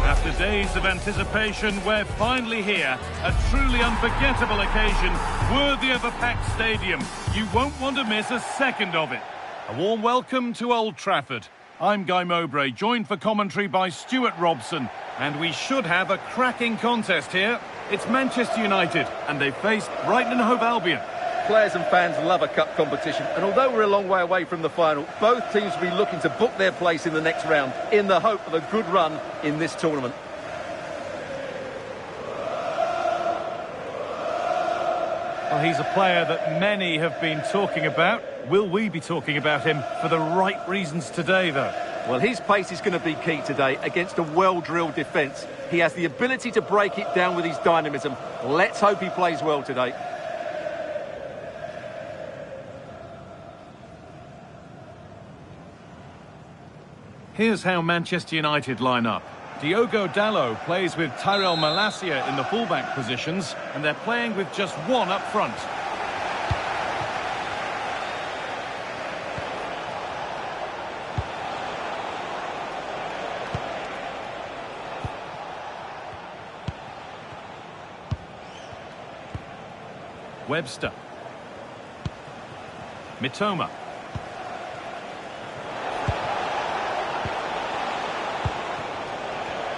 After days of anticipation, we're finally here. A truly unforgettable occasion, worthy of a packed stadium. You won't want to miss a second of it. A warm welcome to Old Trafford. I'm Guy Mowbray, joined for commentary by Stuart Robson. And we should have a cracking contest here. It's Manchester United, and they face Brighton and Hove Albion. Players and fans love a cup competition, and although we're a long way away from the final, both teams will be looking to book their place in the next round in the hope of a good run in this tournament. Well, he's a player that many have been talking about. Will we be talking about him for the right reasons today, though? Well, his pace is going to be key today against a well-drilled defence. He has the ability to break it down with his dynamism. Let's hope he plays well today. Here's how Manchester United line up. Diogo Dalot plays with Tyrell Malacia in the fullback positions, and they're playing with just one up front. Webster. Mitoma.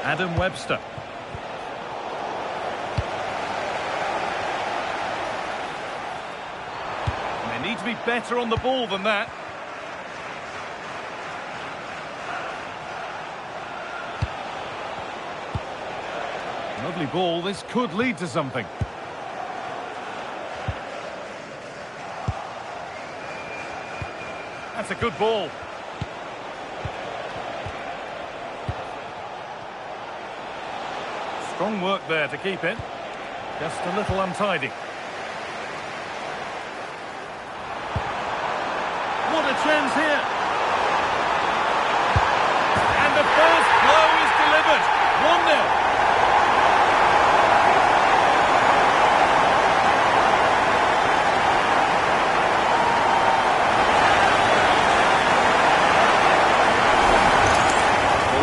Adam Webster. And they need to be better on the ball than that. Lovely ball. This could lead to something. That's a good ball. Strong work there to keep it. Just a little untidy. What a chance here. And the first blow is delivered. 1-0.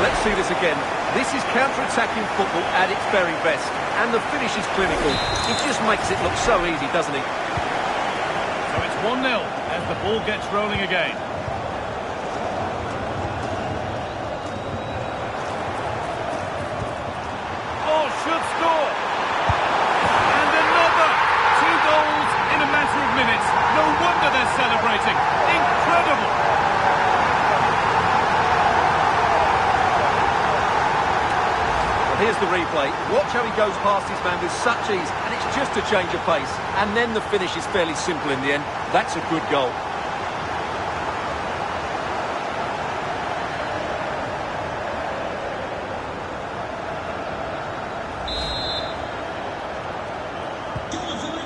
Let's see this again. This is counter-attacking football at its very best. And the finish is clinical. It just makes it look so easy, doesn't it? So it's 1-0 as the ball gets rolling again. Oh, should score. And another. 2 goals in a matter of minutes. No wonder they're celebrating. Incredible. Here's the replay. Watch how he goes past his man with such ease, and it's just a change of pace. And then the finish is fairly simple in the end. That's a good goal.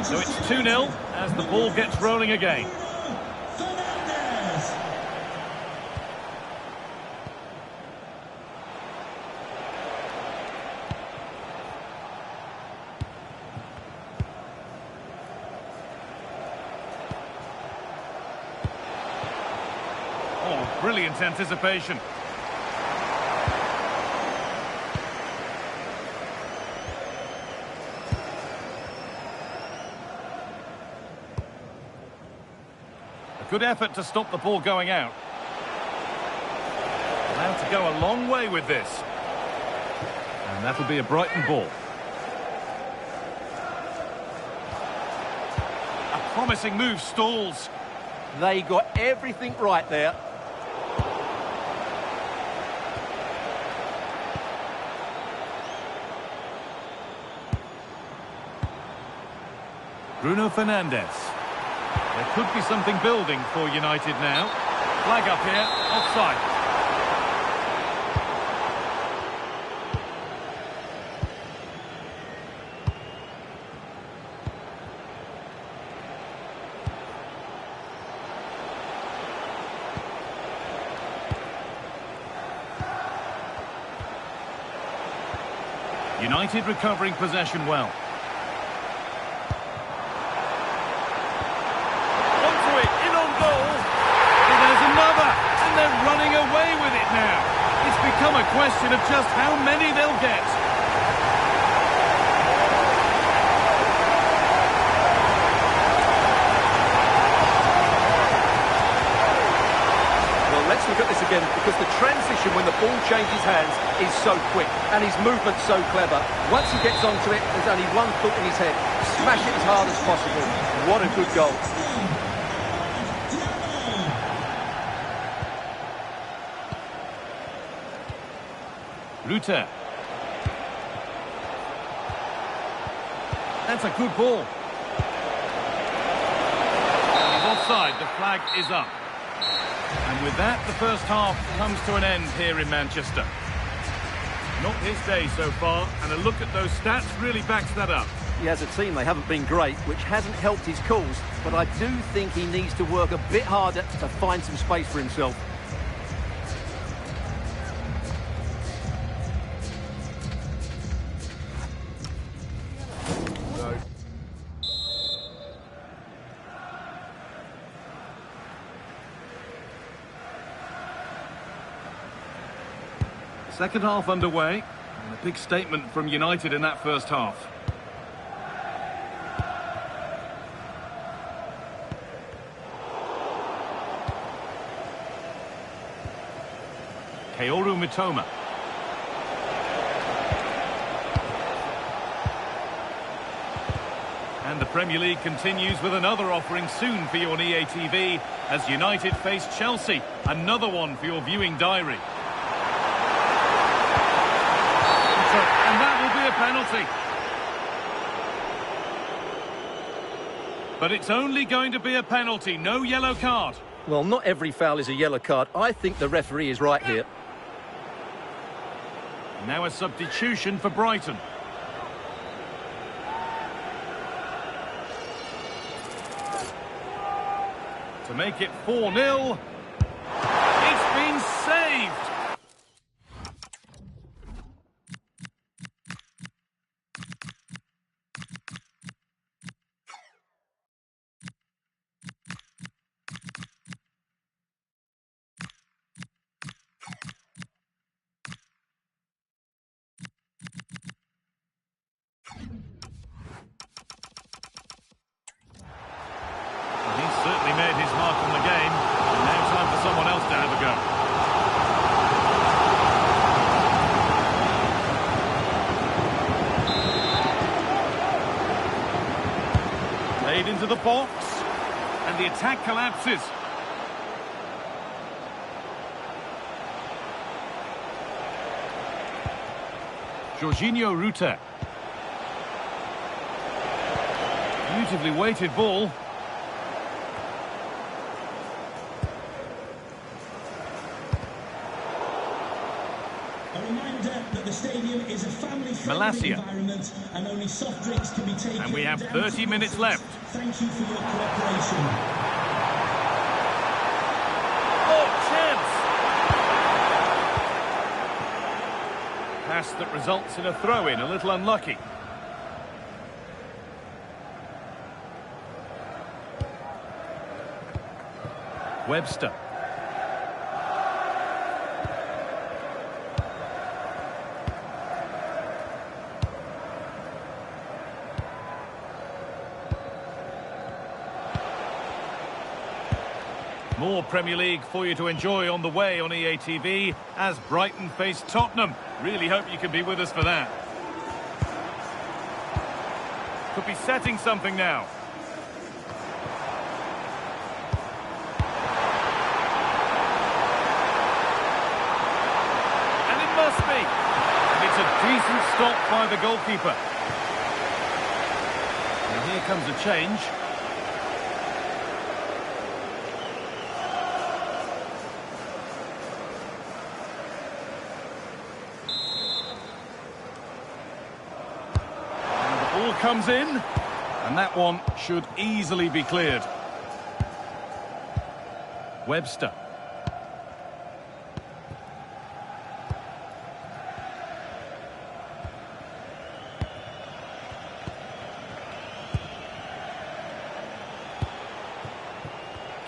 So it's 2-0 as the ball gets rolling again. Brilliant anticipation. A good effort to stop the ball going out. Allowed to go a long way with this. And that'll be a Brighton ball. A promising move stalls. They got everything right there. Bruno Fernandes. There could be something building for United now. Flag up here, offside. United recovering possession well. They're running away with it now. It's become a question of just how many they'll get. Well, let's look at this again, because the transition when the ball changes hands is so quick and his movement's so clever. Once he gets onto it, there's only one thought in his head. Smash it as hard as possible. What a good goal. Luther. That's a good ball. He's offside. The flag is up. And with that, the first half comes to an end here in Manchester. Not his day so far, and a look at those stats really backs that up. He has a team, they haven't been great, which hasn't helped his cause, but I do think he needs to work a bit harder to find some space for himself. Second half underway, and a big statement from United in that first half. Mitoma. And the Premier League continues with another offering soon for you on EA TV as United face Chelsea. Another one for your viewing diary. And that will be a penalty. But it's only going to be a penalty, no yellow card. Well, not every foul is a yellow card. I think the referee is right here. Now a substitution for Brighton. To make it 4-0. It's been saved. Certainly made his mark on the game. And now time for someone else to have a go. Played into the box. And the attack collapses. Jorginho Rutter. Beautifully weighted ball. The stadium is a family-friendly environment and only soft drinks can be taken. And we have 30 minutes left. Thank you for your cooperation. Oh, chance! Pass that results in a throw-in, a little unlucky. Webster. More Premier League for you to enjoy on the way on EA TV as Brighton face Tottenham. Really hope you can be with us for that. Could be setting something now. And it must be. It's a decent stop by the goalkeeper. And here comes a change. Comes in, and that one should easily be cleared. Webster.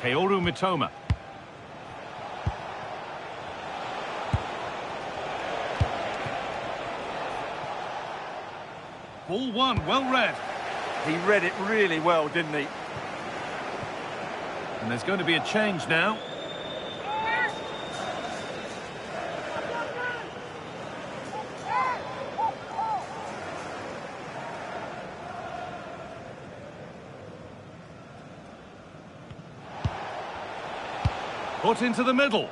Mitoma. Ball one, well read. He read it really well, didn't he? And there's going to be a change now. Put into the middle.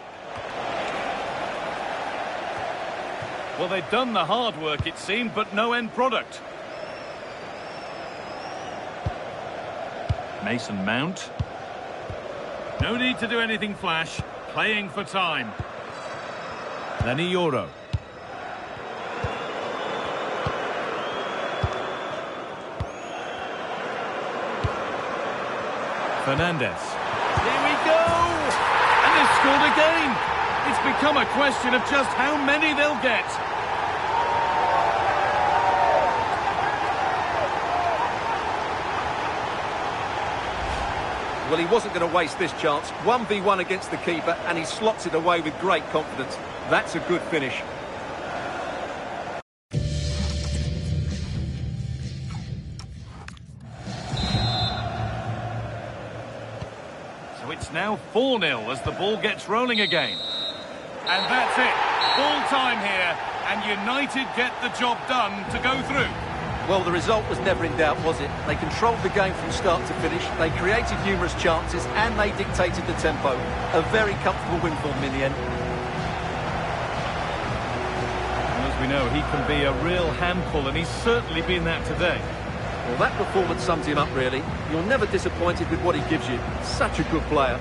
Well, they've done the hard work, it seemed, but no end product. Mason Mount. No need to do anything flash. Playing for time. Lenny Yoro. Fernandez. Here we go! And they've scored again! It's become a question of just how many they'll get. Well, he wasn't going to waste this chance. 1v1 against the keeper, and he slots it away with great confidence. That's a good finish. So it's now 4-0 as the ball gets rolling again. And that's it. Full time here, and United get the job done to go through. Well, the result was never in doubt, was it? They controlled the game from start to finish, they created numerous chances, and they dictated the tempo. A very comfortable win for them in the end. And as we know, he can be a real handful, and he's certainly been that today. Well, that performance sums him up, really. You're never disappointed with what he gives you. Such a good player.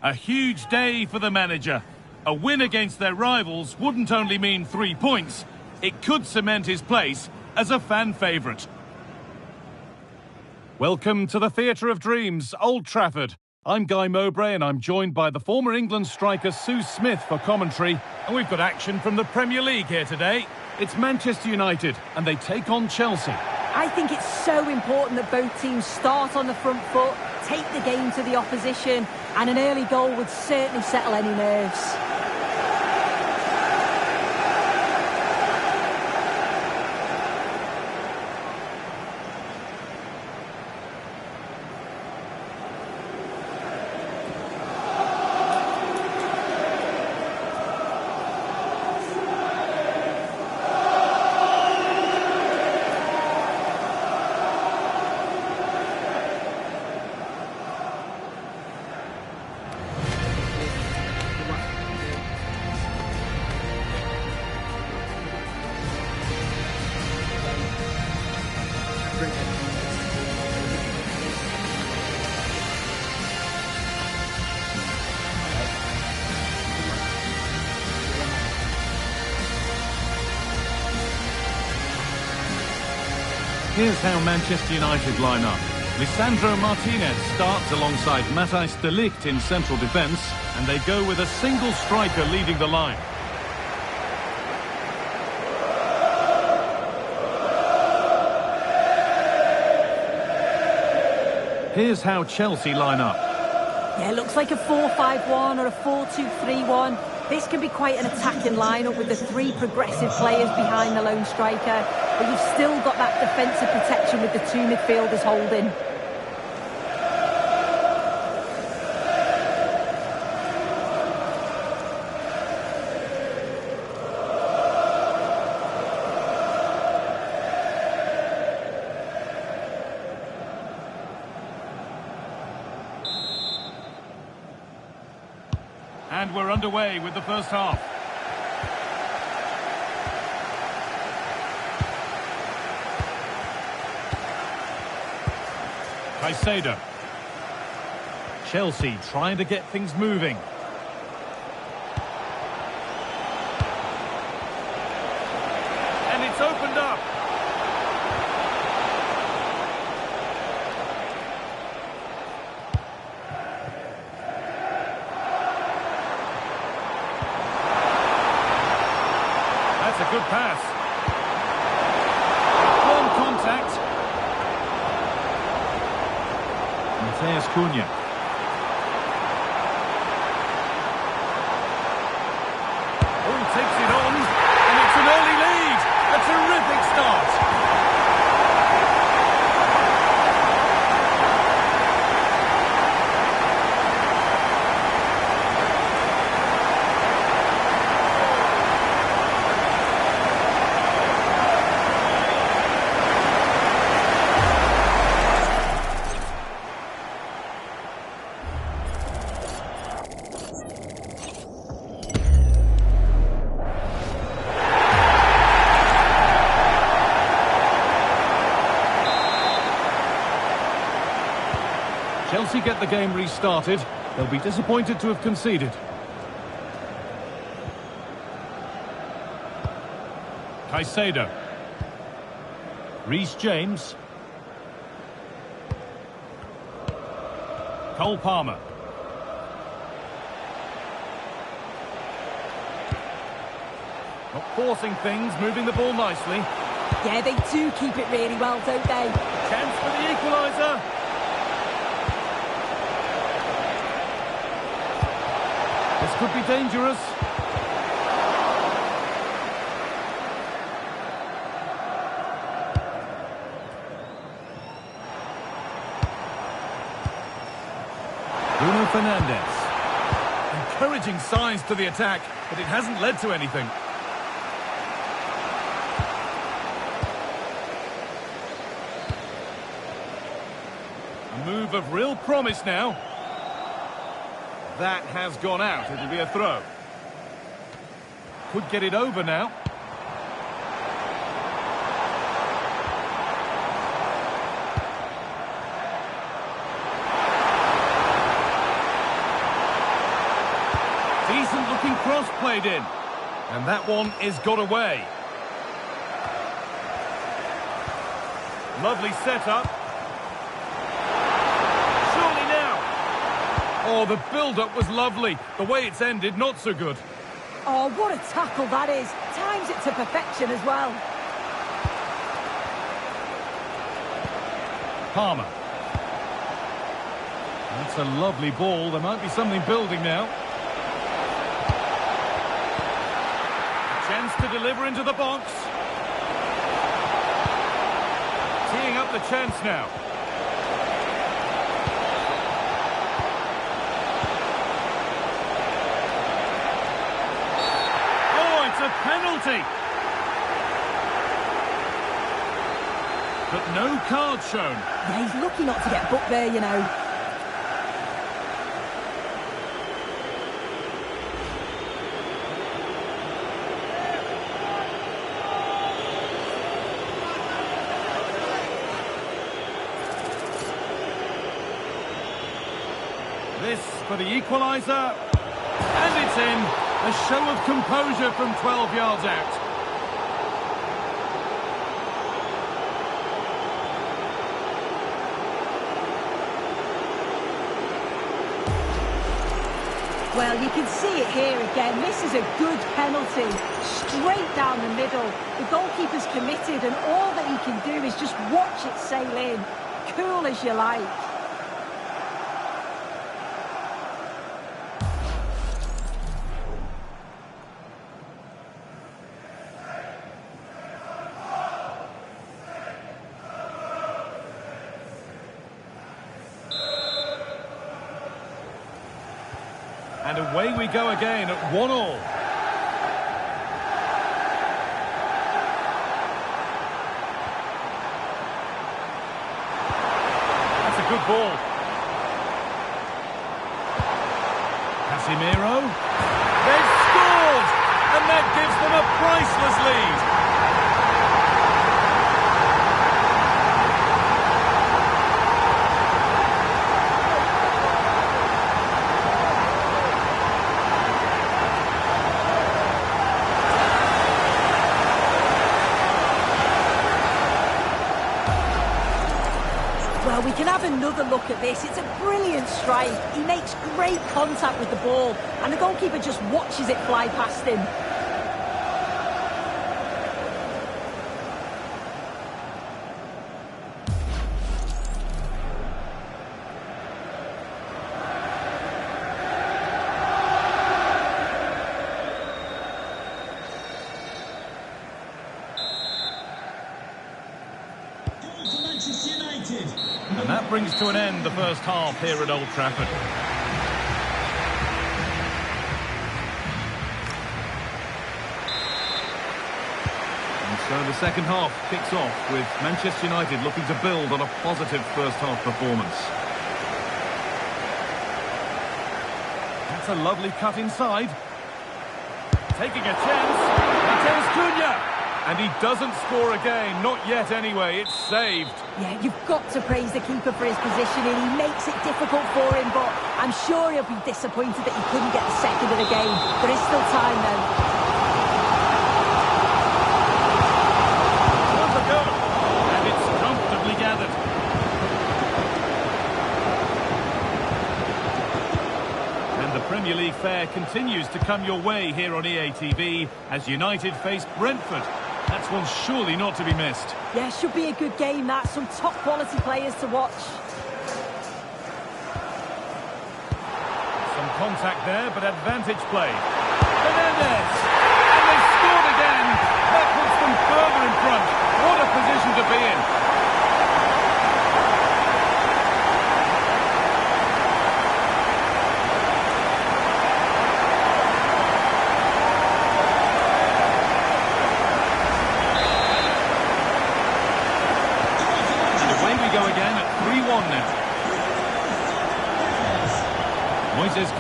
A huge day for the manager. A win against their rivals wouldn't only mean 3 points, it could cement his place as a fan favourite. Welcome to the Theatre of Dreams, Old Trafford. I'm Guy Mowbray and I'm joined by the former England striker Sue Smith for commentary. And we've got action from the Premier League here today. It's Manchester United and they take on Chelsea. I think it's so important that both teams start on the front foot, take the game to the opposition, and an early goal would certainly settle any nerves. Here's how Manchester United line up. Lisandro Martínez starts alongside Matthijs de Ligt in central defence, and they go with a single striker leading the line. Here's how Chelsea line up. Yeah, it looks like a 4-5-1 or a 4-2-3-1. This can be quite an attacking lineup with the three progressive players behind the lone striker, but you've still got that defensive protection with the two midfielders holding. And we're underway with the first half. Caicedo. Chelsea trying to get things moving. And it's opened up. That's a good pass. One contact. Matthias Cunha. Oh, takes it on, and it's an early lead. A terrific start. Chelsea get the game restarted. They'll be disappointed to have conceded. Caicedo. Reece James. Cole Palmer. Not forcing things, moving the ball nicely. Yeah, they do keep it really well, don't they? Chance for the equaliser. This could be dangerous. Bruno Fernandes. Encouraging signs to the attack, but it hasn't led to anything. A move of real promise now. That has gone out. It'll be a throw. Could get it over now. Decent looking cross played in. And that one is got away. Lovely setup. Oh, the build-up was lovely. The way it's ended, not so good. Oh, what a tackle that is. Times it to perfection as well. Palmer. That's a lovely ball. There might be something building now. A chance to deliver into the box. Teeing up the chance now. A penalty. But no card shown. Yeah, he's lucky not to get booked there, you know. This for the equaliser. And it's in. A show of composure from 12 yards out. Well, you can see it here again. This is a good penalty. Straight down the middle. The goalkeeper's committed, and all that he can do is just watch it sail in. Cool as you like. And away we go again at 1-1. That's a good ball. Casemiro. They've scored! And that gives them a priceless lead. We can have another look at this. It's a brilliant strike. He makes great contact with the ball, and the goalkeeper just watches it fly past him. And that brings to an end the first half here at Old Trafford. And so the second half kicks off with Manchester United looking to build on a positive first half performance. That's a lovely cut inside. Taking a chance. Matthijs Cunha. And he doesn't score again, not yet anyway, it's saved. Yeah, you've got to praise the keeper for his positioning. He makes it difficult for him, but I'm sure he'll be disappointed that he couldn't get the second of the game. There is still time, though. Worth a go, and it's comfortably gathered. And the Premier League fare continues to come your way here on EA TV as United face Brentford. That's one surely not to be missed. Yeah, should be a good game, that. Some top-quality players to watch. Some contact there, but advantage play. Fernandez! And they've scored again! That puts them further in front. What a position to be in.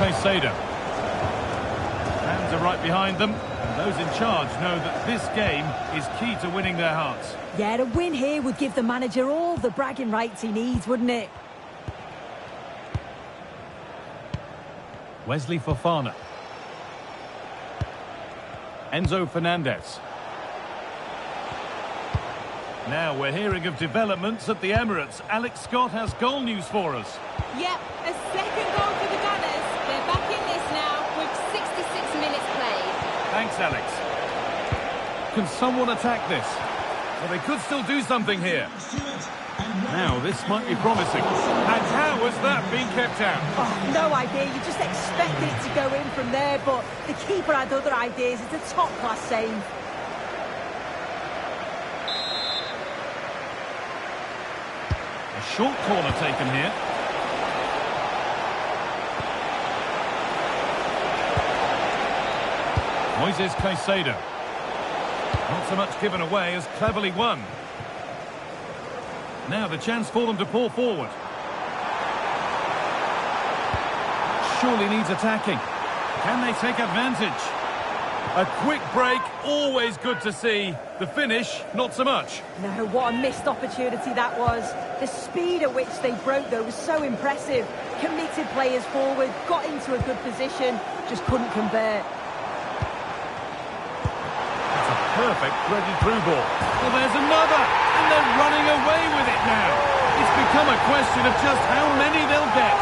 Caicedo. Fans are right behind them, and those in charge know that this game is key to winning their hearts. Yeah, a win here would give the manager all the bragging rights he needs, wouldn't it? Wesley Fofana. Enzo Fernandez. Now we're hearing of developments at the Emirates. Alex Scott has goal news for us. Yep, a second goal for the Gunners. They're back in this now with 66 minutes played. Thanks, Alex. Can someone attack this? Well, they could still do something here. Now, this might be promising. And how has that been kept out? Oh, no idea. You just expected it to go in from there, but the keeper had other ideas. It's a top-class save. A short corner taken here. Moises Caicedo. Not so much given away as cleverly won. Now the chance for them to pull forward. Surely needs attacking. Can they take advantage? A quick break, always good to see. The finish, not so much. No, what a missed opportunity that was. The speed at which they broke, though, was so impressive. Committed players forward, got into a good position, just couldn't convert. Perfect threaded through ball. Well, there's another, and they're running away with it now. It's become a question of just how many they'll get.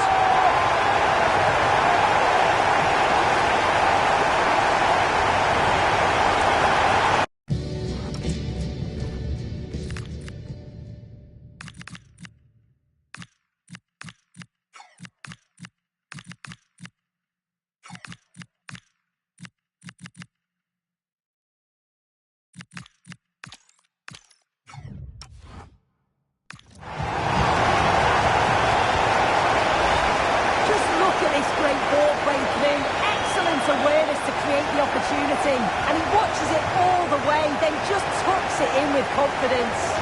opportunity, and he watches it all the way, then just tucks it in with confidence.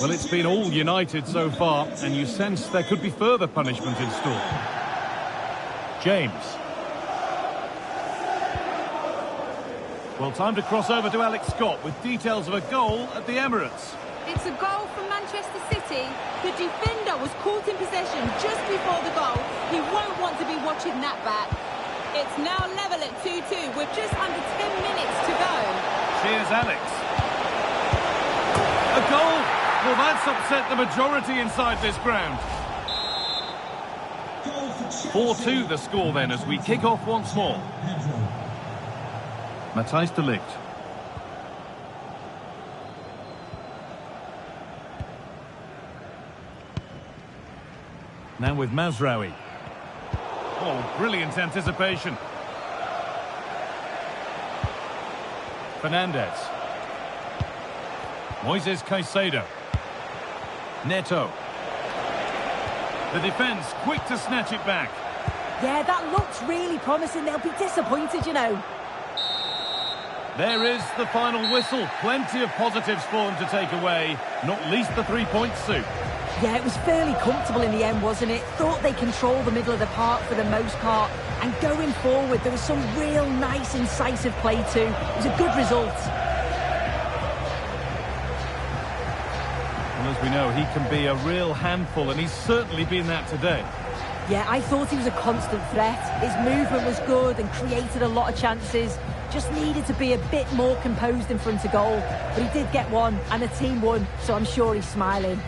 Well, it's been all United so far, and you sense there could be further punishment in store. James. Well, time to cross over to Alex Scott with details of a goal at the Emirates. It's a goal from Manchester City. The defender was caught in possession just before the goal. He won't want to be watching that back. It's now level at 2-2 with just under 10 minutes to go. Cheers, Alex. A goal! Well, that's upset the majority inside this ground. 4-2 the score then as we kick off once more. Matthijs to Ligt. Now with Mazraoui. Oh, brilliant anticipation. Fernandez. Moises Caicedo. Neto. The defence quick to snatch it back. Yeah, that looks really promising. They'll be disappointed, you know. There is the final whistle. Plenty of positives for them to take away, not least the 3-point suit. Yeah, it was fairly comfortable in the end, wasn't it? Thought they controlled the middle of the park for the most part. And going forward, there was some real nice, incisive play too. It was a good result. Well, as we know, he can be a real handful, and he's certainly been that today. Yeah, I thought he was a constant threat. His movement was good and created a lot of chances. Just needed to be a bit more composed in front of goal. But he did get one, and the team won, so I'm sure he's smiling.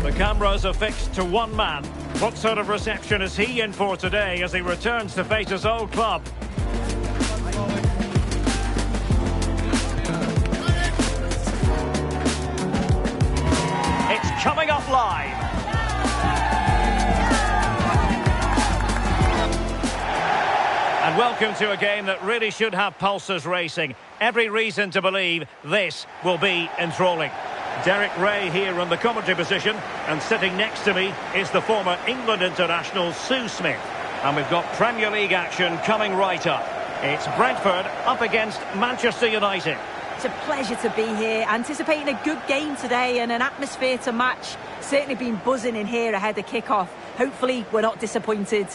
The cameras are fixed to one man. What sort of reception is he in for today as he returns to face his old club? It's coming up live. And welcome to a game that really should have pulses racing. Every reason to believe this will be enthralling. Derek Ray here on the commentary position, and sitting next to me is the former England international Sue Smith. And we've got Premier League action coming right up. It's Brentford up against Manchester United. It's a pleasure to be here, anticipating a good game today and an atmosphere to match. Certainly been buzzing in here ahead of kick-off. Hopefully we're not disappointed.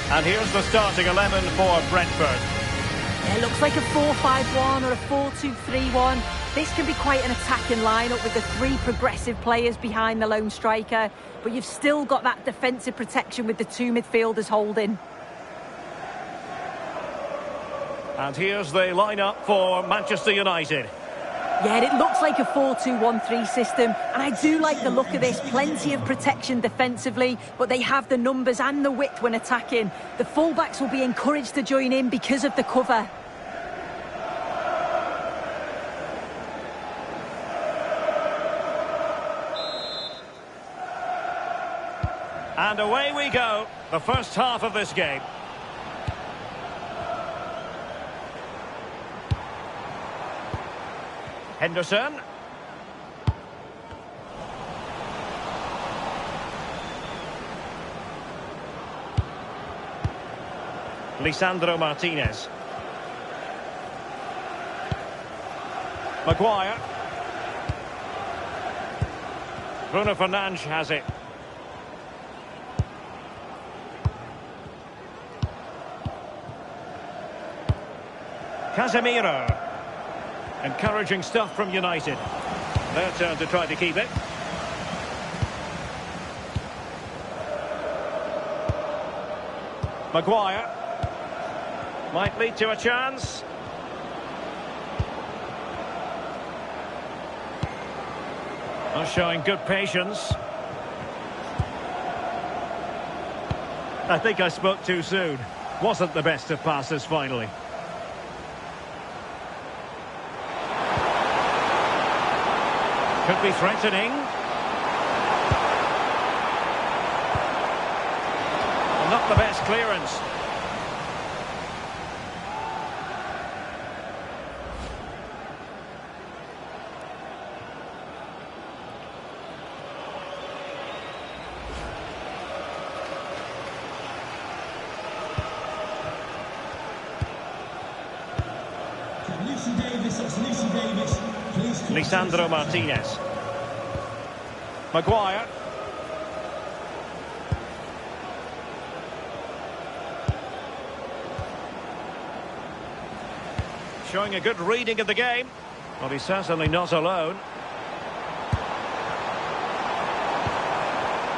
And here's the starting 11 for Brentford. It looks like a 4-5-1 or a 4-2-3-1. This can be quite an attacking lineup with the three progressive players behind the lone striker, but you've still got that defensive protection with the two midfielders holding. And here's the lineup for Manchester United. Yeah, it looks like a 4-2-1-3 system, and I do like the look of this. Plenty of protection defensively, but they have the numbers and the width when attacking. The fullbacks will be encouraged to join in because of the cover. And away we go, the first half of this game. Henderson. Lisandro Martínez. Maguire. Bruno Fernandes has it. Casemiro. Encouraging stuff from United. Their turn to try to keep it. Maguire. Might lead to a chance. Are showing good patience. I think I spoke too soon. Wasn't the best of passes finally. Could be threatening. Not the best clearance. Lisandro Martínez. Maguire. Showing a good reading of the game. Well, he's certainly not alone.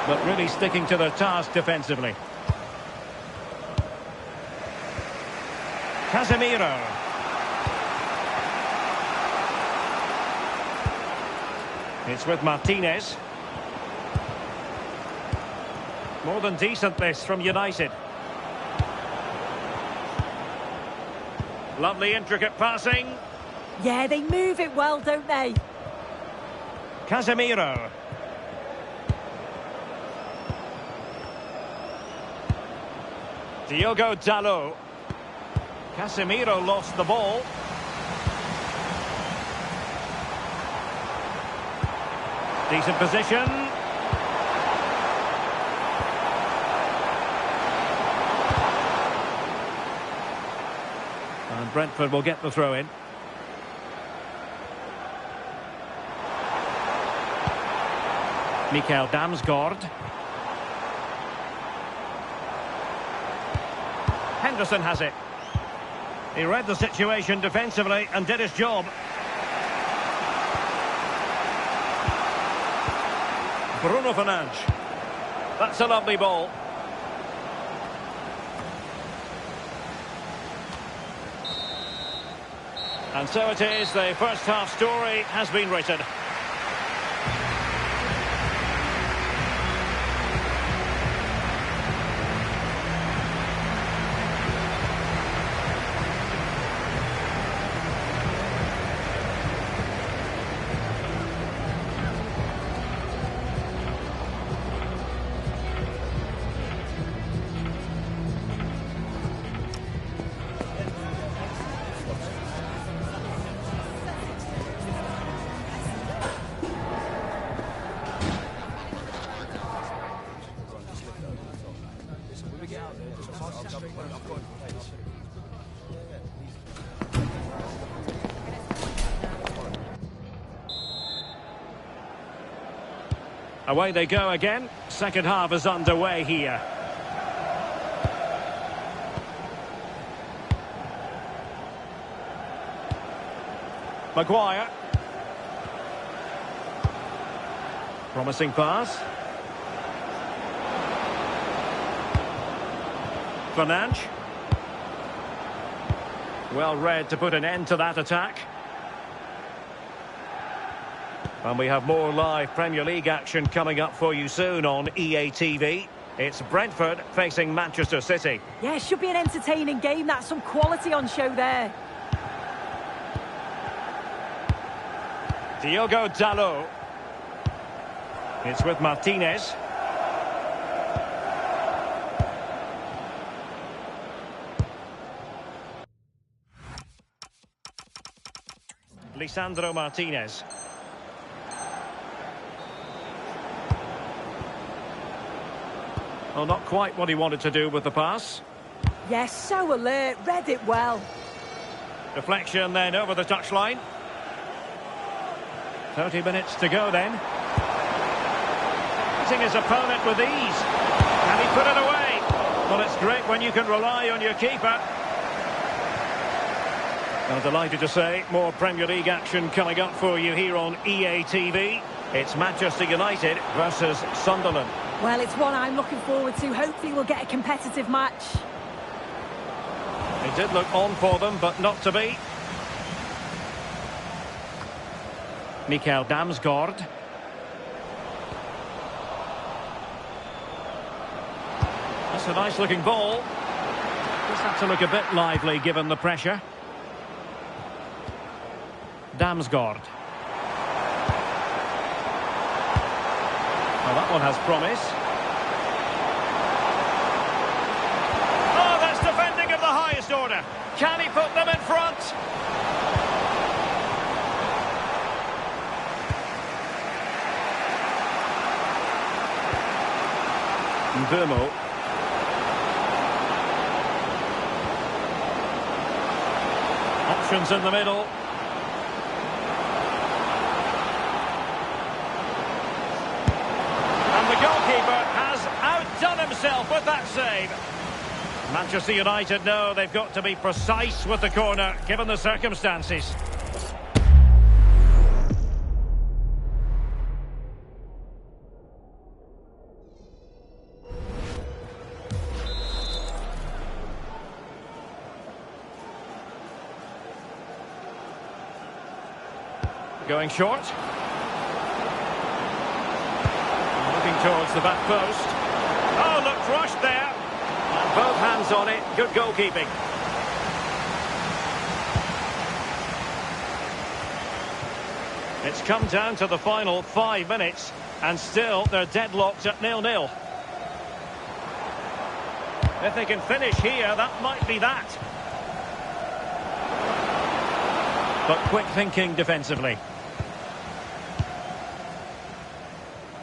But really sticking to their task defensively. Casemiro. It's with Martínez. More than decent this from United. Lovely intricate passing. Yeah, they move it well, don't they? Casemiro. Diogo Dalot. Casemiro lost the ball. Decent position. And And Brentford will get the throw in. Mikael Damsgaard. Henderson has it. He read the situation defensively and did his job. Bruno Fernandes. That's a lovely ball. And so it is, the first half story has been written. Away they go again. Second half is underway here. Maguire. Promising pass. Fernandes. Well read to put an end to that attack. And we have more live Premier League action coming up for you soon on EA TV. It's Brentford facing Manchester City. Yeah, it should be an entertaining game. That's some quality on show there. Diogo Dalot. It's with Martínez. Lisandro Martínez. Well, not quite what he wanted to do with the pass. Yes, so alert, read it well. Deflection then over the touchline. 30 minutes to go then. Hitting his opponent with ease. And he put it away. Well, it's great when you can rely on your keeper. I'm delighted to say more Premier League action coming up for you here on EA TV. It's Manchester United versus Sunderland. Well, it's one I'm looking forward to. Hopefully we'll get a competitive match. It did look on for them, but not to be. Mikael Damsgaard. That's a nice looking ball. Just have to look a bit lively given the pressure. Damsgaard. Well, that one has promise. Oh, that's defending of the highest order. Can he put them in front? Dermot. Options in the middle. The goalkeeper has outdone himself with that save. Manchester United know they've got to be precise with the corner, given the circumstances. Going short. Towards the back post. Oh, looked rushed there. And both hands on it. Good goalkeeping. It's come down to the final 5 minutes, and still they're deadlocked at 0-0. If they can finish here, that might be that. But quick thinking defensively.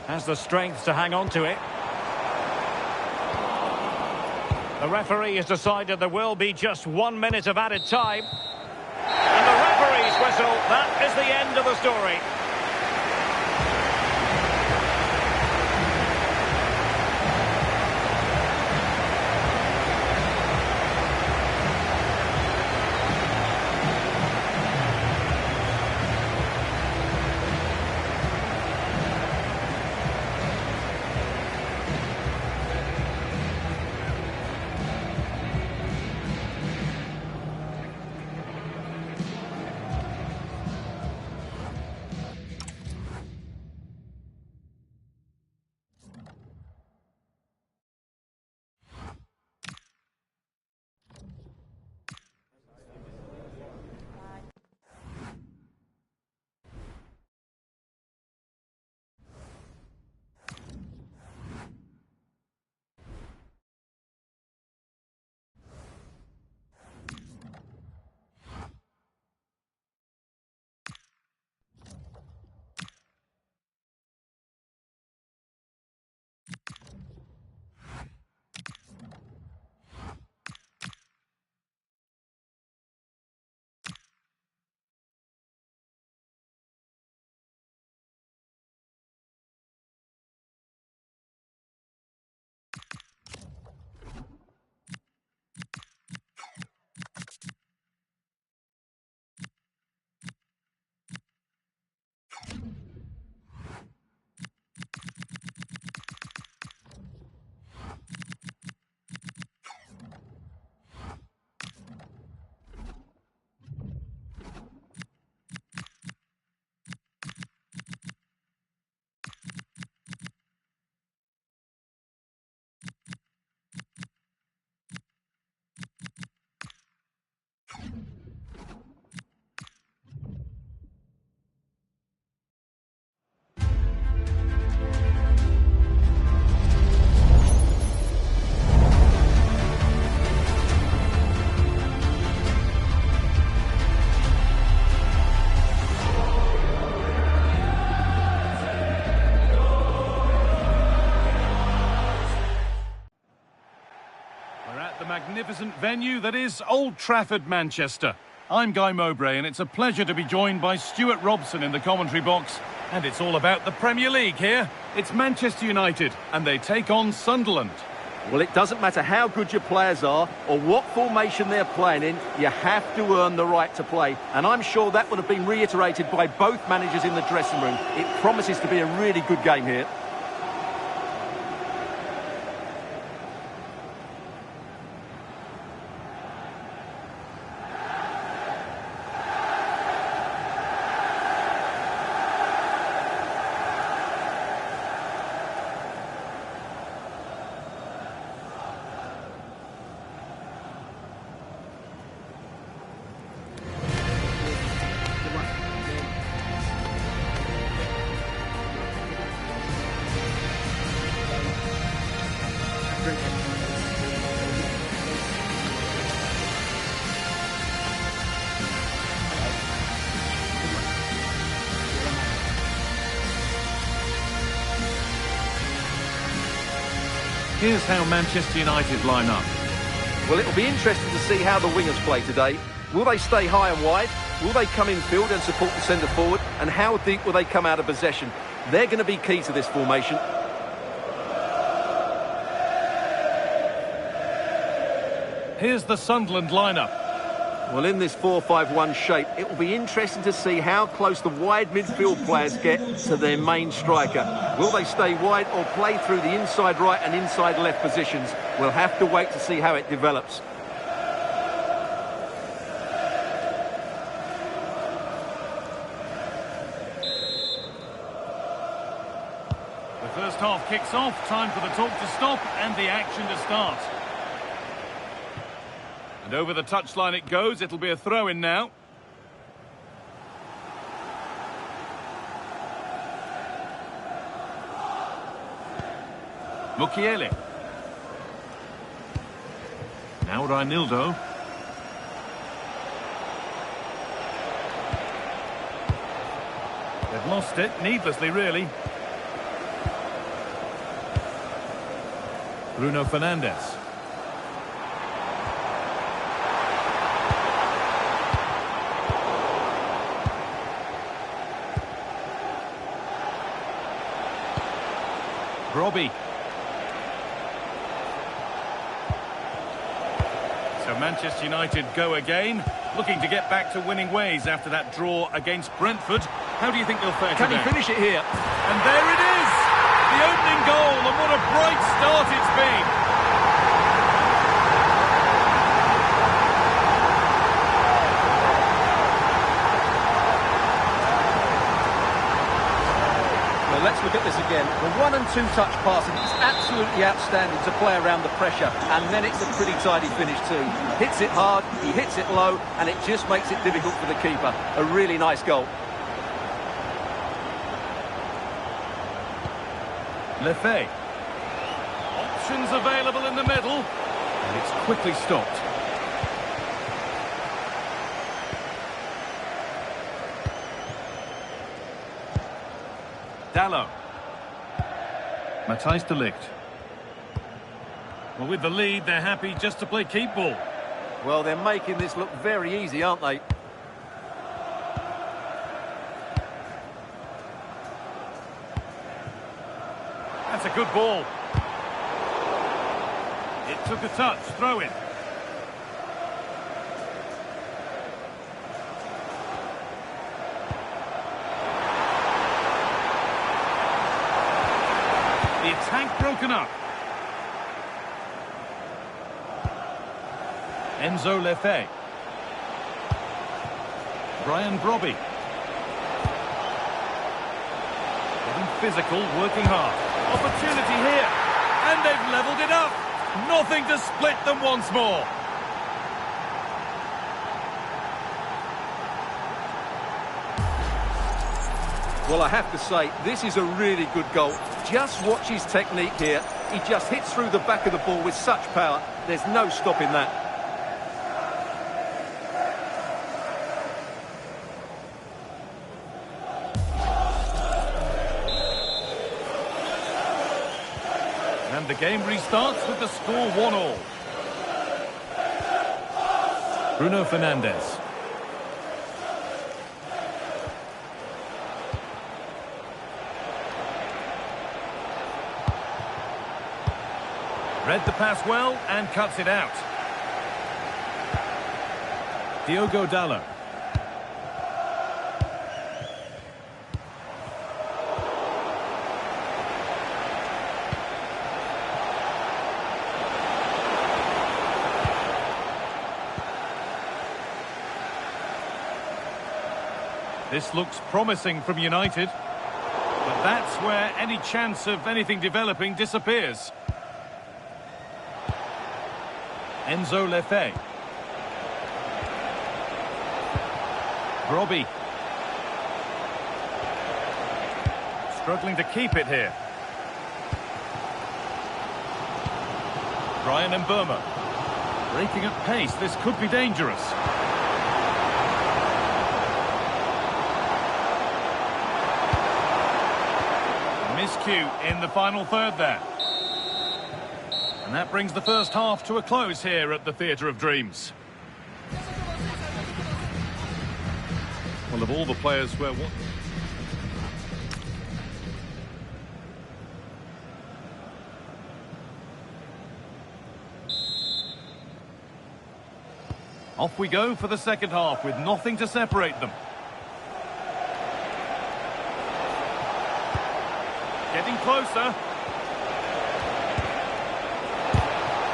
Has the strength to hang on to it. The referee has decided there will be just 1 minute of added time. And the referee's whistle, that is the end of the story. Magnificent venue that is Old Trafford, Manchester. I'm Guy Mowbray, and it's a pleasure to be joined by Stuart Robson in the commentary box. And it's all about the Premier League here. It's Manchester United, and they take on Sunderland. Well, it doesn't matter how good your players are or what formation they're playing in, you have to earn the right to play. And I'm sure that would have been reiterated by both managers in the dressing room. It promises to be a really good game here. Here's how Manchester United line up. Well, it'll be interesting to see how the wingers play today. Will they stay high and wide? Will they come in field and support the centre forward? And how deep will they come out of possession? They're going to be key to this formation. Here's the Sunderland lineup. Well, in this 4-5-1 shape, it will be interesting to see how close the wide midfield players get to their main striker. Will they stay wide or play through the inside right and inside left positions? We'll have to wait to see how it develops. The first half kicks off. Time for the talk to stop and the action to start. And over the touchline it goes. It'll be a throw-in now. Mukiele. Now Reinildo. They've lost it, needlessly really. Bruno Fernandes. Robbie. So Manchester United go again, looking to get back to winning ways after that draw against Brentford. How do you think they'll fare today? Can he finish it here? And there it is! The opening goal, and what a bright start it's been! Well, let's look at this again. The 1- and 2-touch passing is absolutely outstanding to play around the pressure, and then it's a pretty tidy finish too. Hits it hard, he hits it low, and it just makes it difficult for the keeper. A really nice goal. Lefebvre. Options available in the middle, and it's quickly stopped. Dalot. Matthijs to Ligt. Well, with the lead, they're happy just to play keep ball. Well, they're making this look very easy, aren't they? That's a good ball. It took a touch, throw in. The attack broken up. Enzo Lefebvre. Brian Brobby. Getting physical, working hard. Opportunity here. And they've levelled it up. Nothing to split them once more. Well, I have to say, this is a really good goal. Just watch his technique here. He just hits through the back of the ball with such power. There's no stopping that. And the game restarts with the score 1-1. Bruno Fernandes. Read the pass well and cuts it out. Diogo Dalot. This looks promising from United, but that's where any chance of anything developing disappears. Enzo Lefebvre. Robbie. Struggling to keep it here. Brian and Burma. Breaking at pace, this could be dangerous. Miscue in the final third there. And that brings the first half to a close here at the Theatre of Dreams. Well, of all the players where... Off we go for the second half with nothing to separate them. Getting closer.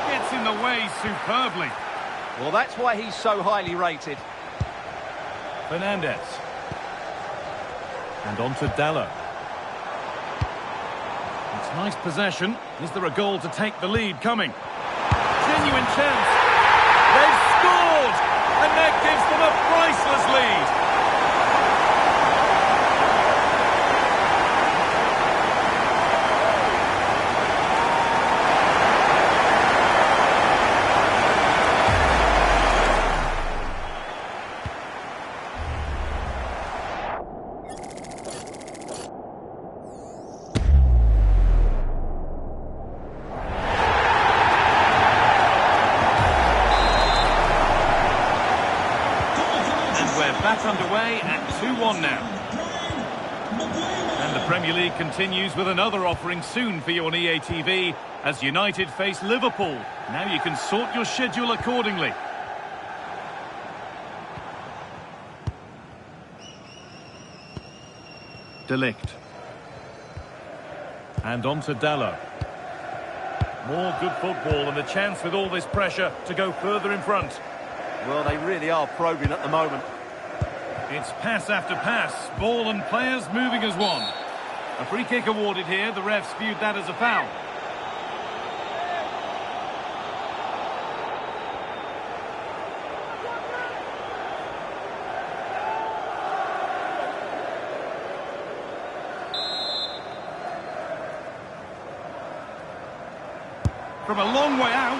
Gets in the way superbly. Well, that's why he's so highly rated. Fernandes. And on to Dalot. It's nice possession. Is there a goal to take the lead coming? Genuine chance. They've scored! And that gives them a priceless lead. Back underway at 2-1 now. And And the Premier League continues with another offering soon for you on EA TV as United face Liverpool. Now you can sort your schedule accordingly. Ligt. And on to Dalot. More good football and a chance with all this pressure to go further in front. Well, they really are probing at the moment. It's pass after pass, ball and players moving as one. A free kick awarded here, the refs viewed that as a foul. From a long way out.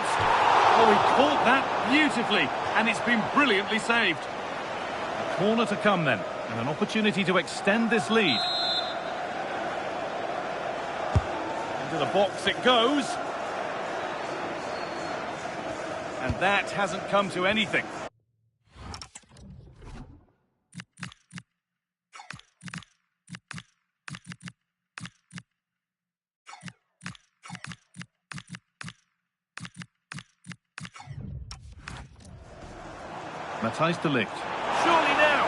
Oh, he caught that beautifully, and it's been brilliantly saved. A corner to come then, and an opportunity to extend this lead. Into the box it goes. And that hasn't come to anything. Matthijs to Ligt. Surely now!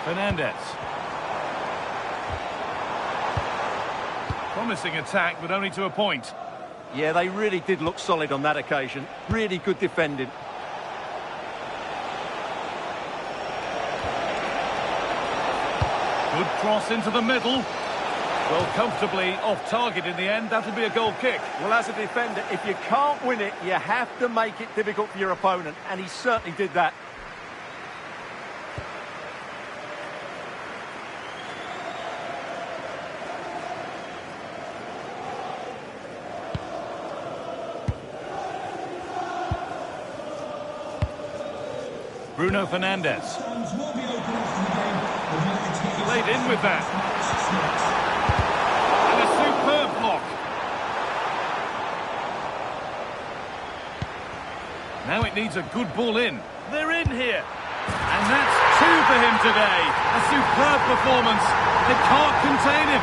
Fernandez. Promising attack, but only to a point. Yeah, they really did look solid on that occasion. Really good defending. Good cross into the middle. Well, comfortably off target in the end. That'll be a goal kick. Well, as a defender, if you can't win it, you have to make it difficult for your opponent, and he certainly did that. Bruno Fernandes. Played in with that. And a superb block. Now it needs a good ball in. They're in here. And that's two for him today. A superb performance. They can't contain him.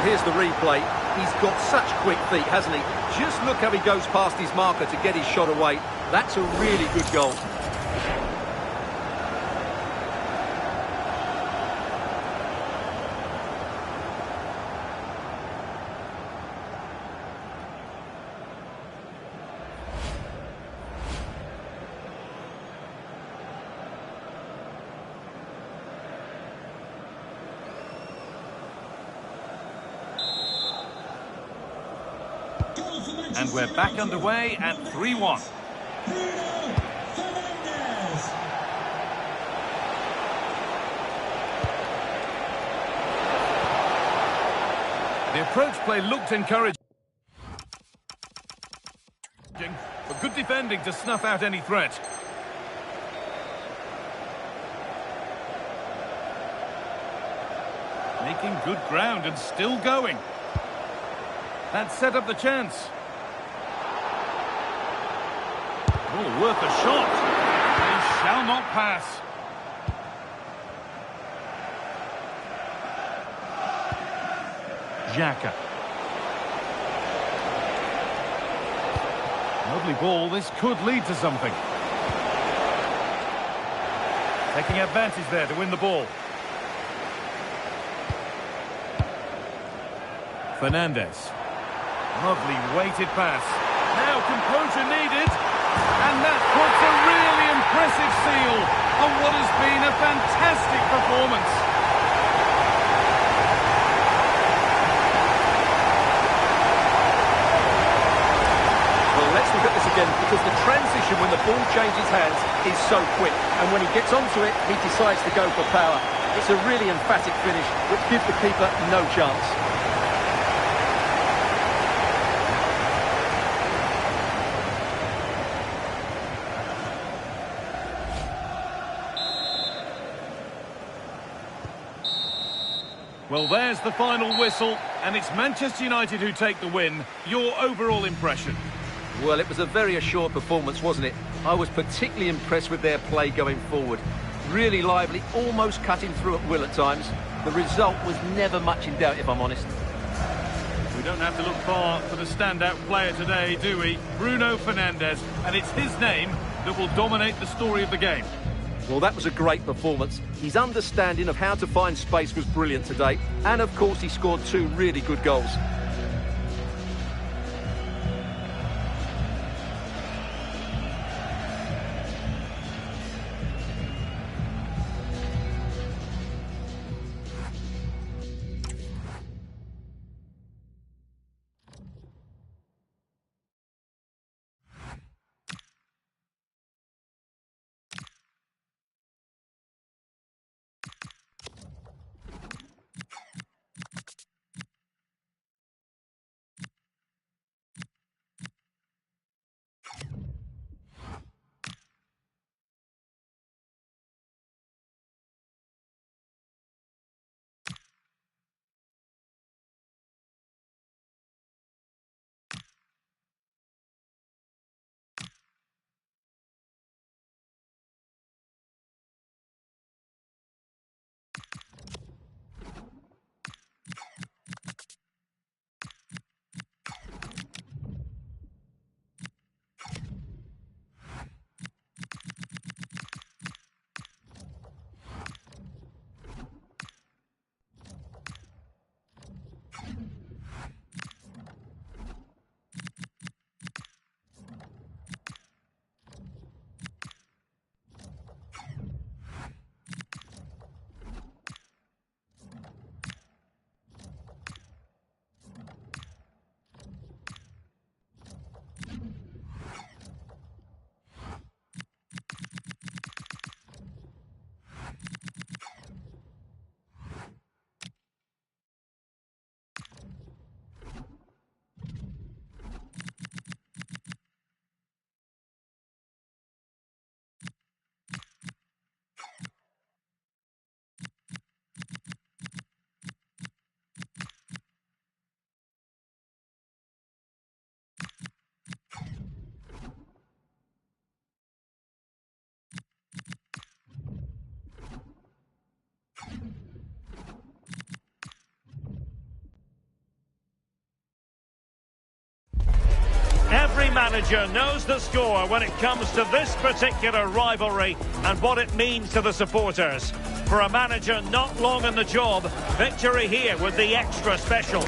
Here's the replay. He's got such quick feet, hasn't he? Just look how he goes past his marker to get his shot away. That's a really good goal. And we're back underway at 3-1. The approach play looked encouraging, but good defending to snuff out any threat. Making good ground and still going. That set up the chance. Oh, worth a shot. He shall not pass. Xhaka. Lovely ball. This could lead to something. Taking advantage there to win the ball. Fernandez. Lovely weighted pass. Now composure needed. And that puts a really impressive seal on what has been a fantastic performance. Well, let's look at this again, because the transition when the ball changes hands is so quick. And when he gets onto it, he decides to go for power. It's a really emphatic finish, which gives the keeper no chance. Well, there's the final whistle, and it's Manchester United who take the win. Your overall impression? Well, it was a very assured performance, wasn't it? I was particularly impressed with their play going forward. Really lively, almost cutting through at will at times. The result was never much in doubt, if I'm honest. We don't have to look far for the standout player today, do we? Bruno Fernandes, and it's his name that will dominate the story of the game. Well, that was a great performance. His understanding of how to find space was brilliant today. And, of course, he scored 2 really good goals. Every manager knows the score when it comes to this particular rivalry and what it means to the supporters. For a manager not long in the job, victory here would be extra special.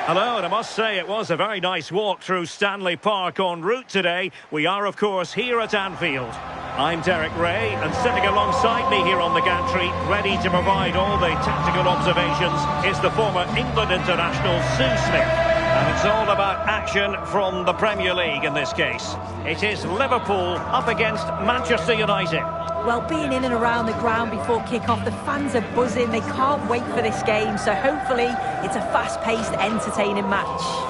Hello, and I must say it was a very nice walk through Stanley Park en route today. We are, of course, here at Anfield. I'm Derek Ray, and sitting alongside me here on the gantry, ready to provide all the tactical observations, is the former England international Sue Smith. And it's all about action from the Premier League in this case. It is Liverpool up against Manchester United. Well, being in and around the ground before kick-off, the fans are buzzing. They can't wait for this game, so hopefully it's a fast-paced, entertaining match.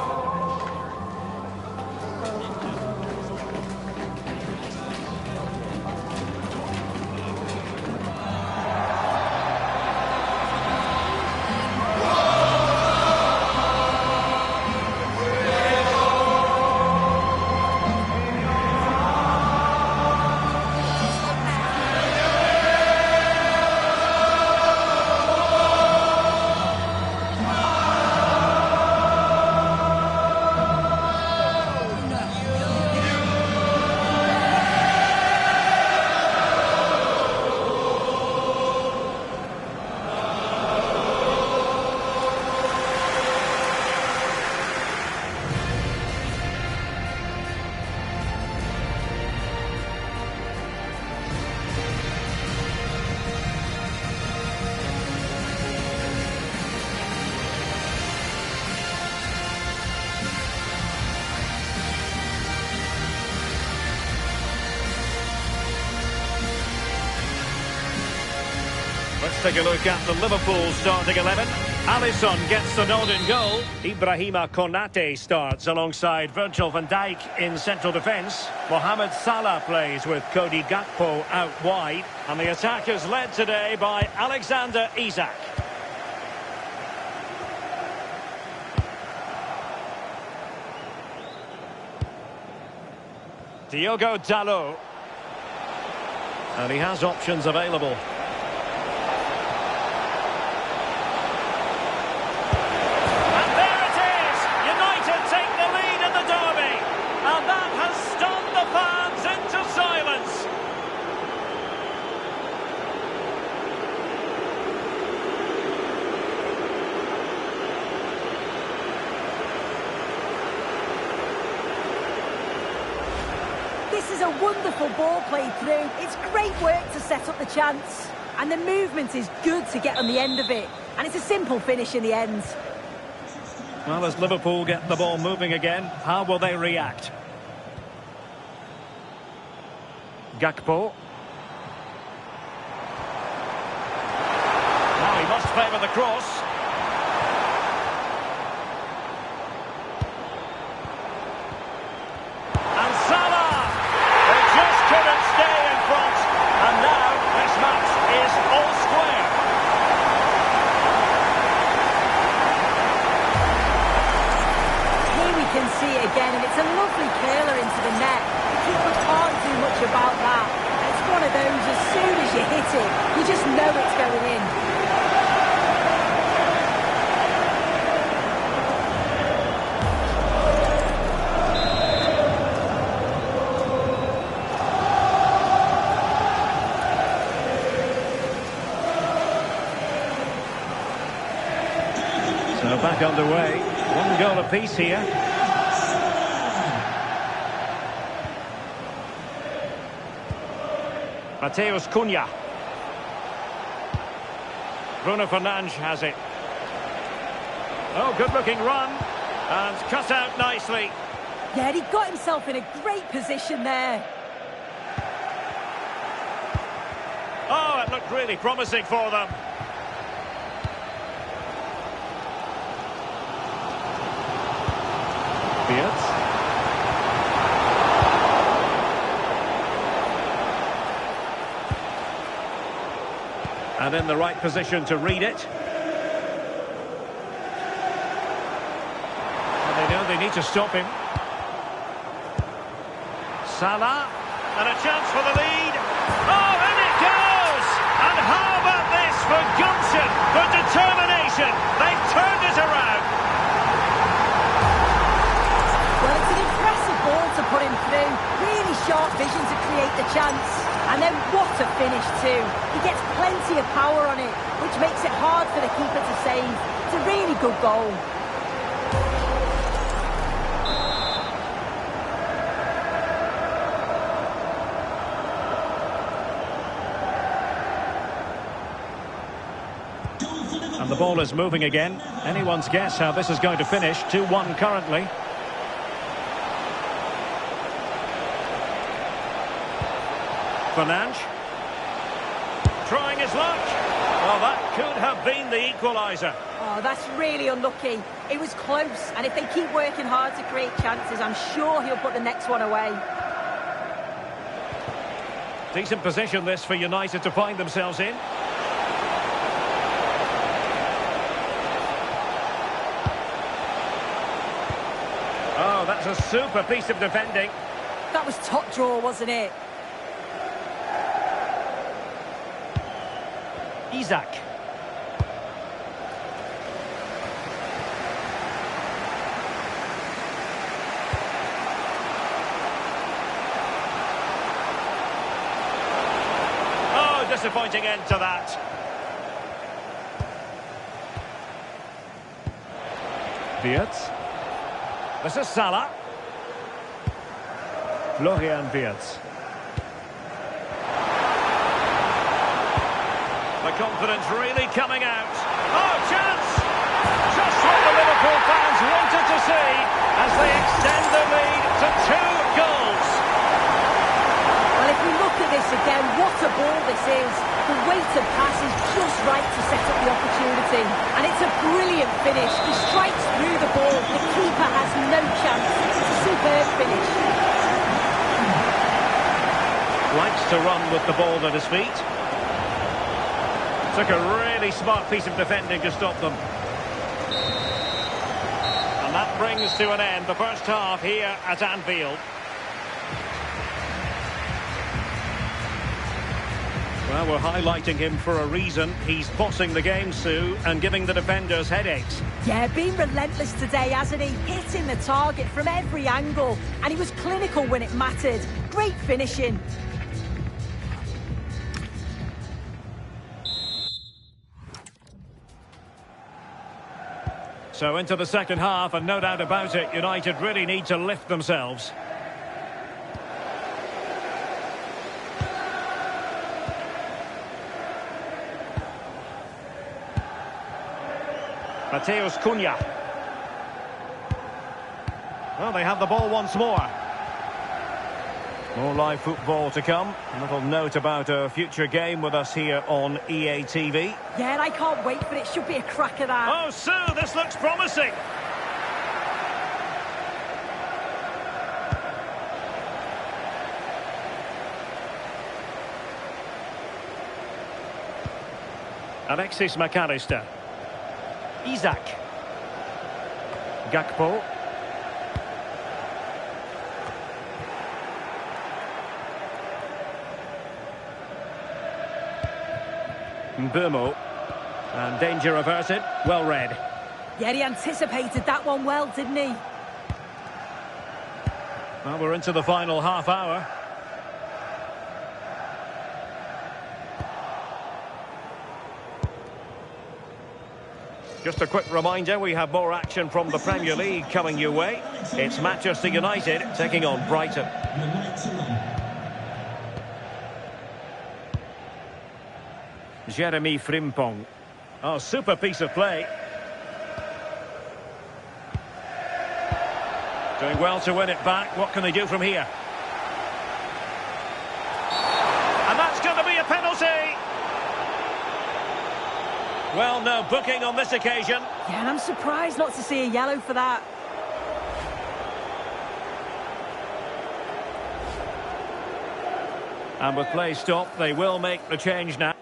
Let's take a look at the Liverpool starting 11. Alisson gets the nod in goal. Ibrahima Konate starts alongside Virgil van Dijk in central defence. Mohamed Salah plays with Cody Gakpo out wide. And the attack is led today by Alexander Isak. Diogo Dalot. And he has options available. And there it is! United take the lead in the derby. And that has stunned the fans into silence. This is a wonderful ball played through. It's great work to set up the chance. And the movement is good to get on the end of it. And it's a simple finish in the end. Well, as Liverpool get the ball moving again, how will they react? Gakpo. Now he must favour the cross. And Salah! They just couldn't stay in front. And now this match is all square. Here we can see it again, and it's a lovely curler into the net. The keeper can't do much about that. And it's one of those, as soon as you hit it, you just know it's going in. So back underway. One goal apiece here. Matheus Cunha. Bruno Fernandes has it. Oh, good-looking run. And cut out nicely. Yeah, he got himself in a great position there. Oh, it looked really promising for them. And in the right position to read it. And they know they need to stop him. Salah, and a chance for the lead. Oh, in it goes! And how about this for gumption, for determination? They've turned it around. Well, it's an impressive ball to put him through. Really sharp vision to create the chance. And then what a finish too. He gets plenty of power on it, which makes it hard for the keeper to save. It's a really good goal. And the ball is moving again. Anyone's guess how this is going to finish. 2-1 currently. Fernandes. Trying his luck. Well, that could have been the equaliser. Oh, that's really unlucky. It was close, and if they keep working hard to create chances, I'm sure he'll put the next one away. Decent position this for United to find themselves in. Oh, that's a super piece of defending. That was top draw, wasn't it? Isak. Oh, disappointing end to that. Wirtz. This is Salah. Florian Wirtz. The confidence really coming out. Oh, chance! Just what the Liverpool fans wanted to see as they extend the lead to 2 goals. Well, if we look at this again, what a ball this is. The weighted pass is just right to set up the opportunity. And it's a brilliant finish. He strikes through the ball. The keeper has no chance. It's a superb finish. Likes to run with the ball at his feet. Took a really smart piece of defending to stop them. And that brings to an end the first half here at Anfield. Well, we're highlighting him for a reason. He's bossing the game, Sue, and giving the defenders headaches. Yeah, been relentless today, hasn't he? Hitting the target from every angle. And he was clinical when it mattered. Great finishing. So into the second half, and no doubt about it, United really need to lift themselves. Matheus Cunha. Well, they have the ball once more. More live football to come. A little note about a future game with us here on EA TV. Yeah, and I can't wait, but it should be a cracker that. Oh, Sue, this looks promising. Alexis McAllister. Isaac. Gakpo. Dermot. And danger averted. Well read. Yeah, he anticipated that one well, didn't he? Well, we're into the final half hour. Just a quick reminder, we have more action from the Premier League coming your way. It's Manchester United taking on Brighton. Jeremy Frimpong. Oh, super piece of play. Doing well to win it back. What can they do from here? And that's going to be a penalty. Well, no booking on this occasion. Yeah, and I'm surprised not to see a yellow for that. And with play stopped, they will make the change now.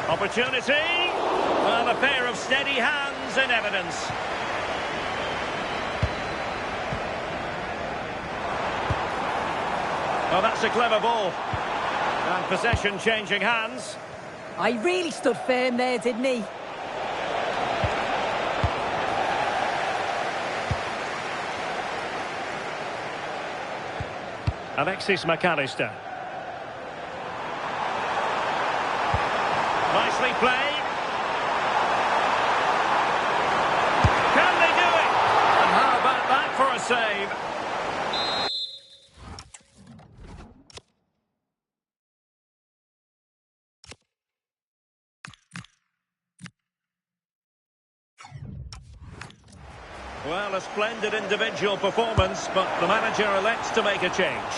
Opportunity, and a pair of steady hands in evidence. Oh, that's a clever ball. And possession changing hands. I really stood firm there, didn't he? Alexis McAllister. Nicely played. Can they do it? And how about that for a save? Well, a splendid individual performance, but the manager elects to make a change.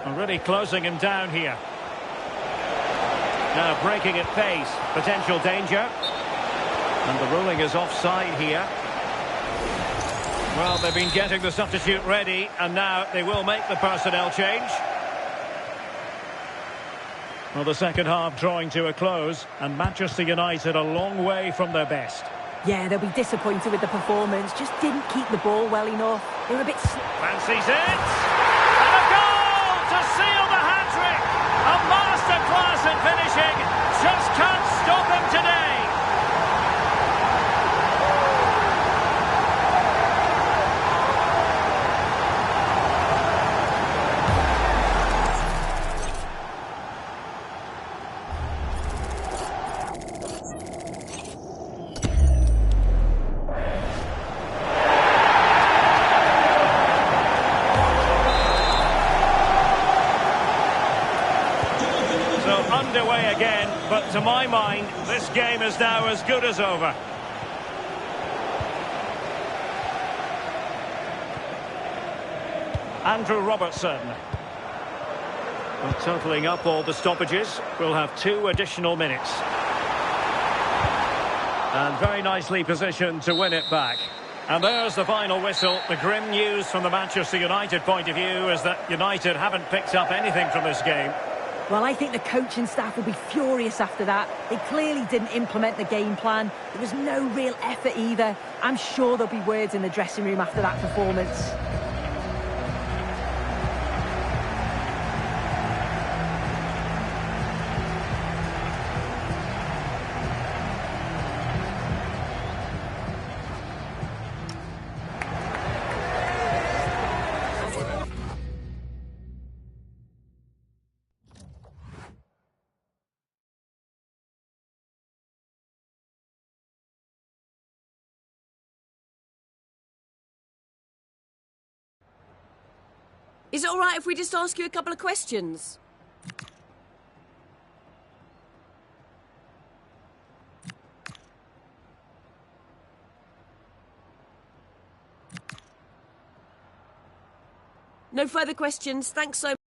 Already closing him down here. Now breaking at pace. Potential danger. And the ruling is offside here. Well, they've been getting the substitute ready, and now they will make the personnel change. Well, the second half drawing to a close, and Manchester United a long way from their best. Yeah, they'll be disappointed with the performance. Just didn't keep the ball well enough. They were a bit... Fancies it! And a goal to seal the hat-trick! A masterclass in finishing! Just can't stop him today! but to my mind, this game is now as good as over. Andrew Robertson. Well, totalling up all the stoppages, we'll have 2 additional minutes. And very nicely positioned to win it back. And there's the final whistle. The grim news from the Manchester United point of view is that United haven't picked up anything from this game. Well, I think the coaching staff will be furious after that. They clearly didn't implement the game plan. There was no real effort either. I'm sure there'll be words in the dressing room after that performance. Is it all right if we just ask you a couple of questions? No further questions. Thanks so much.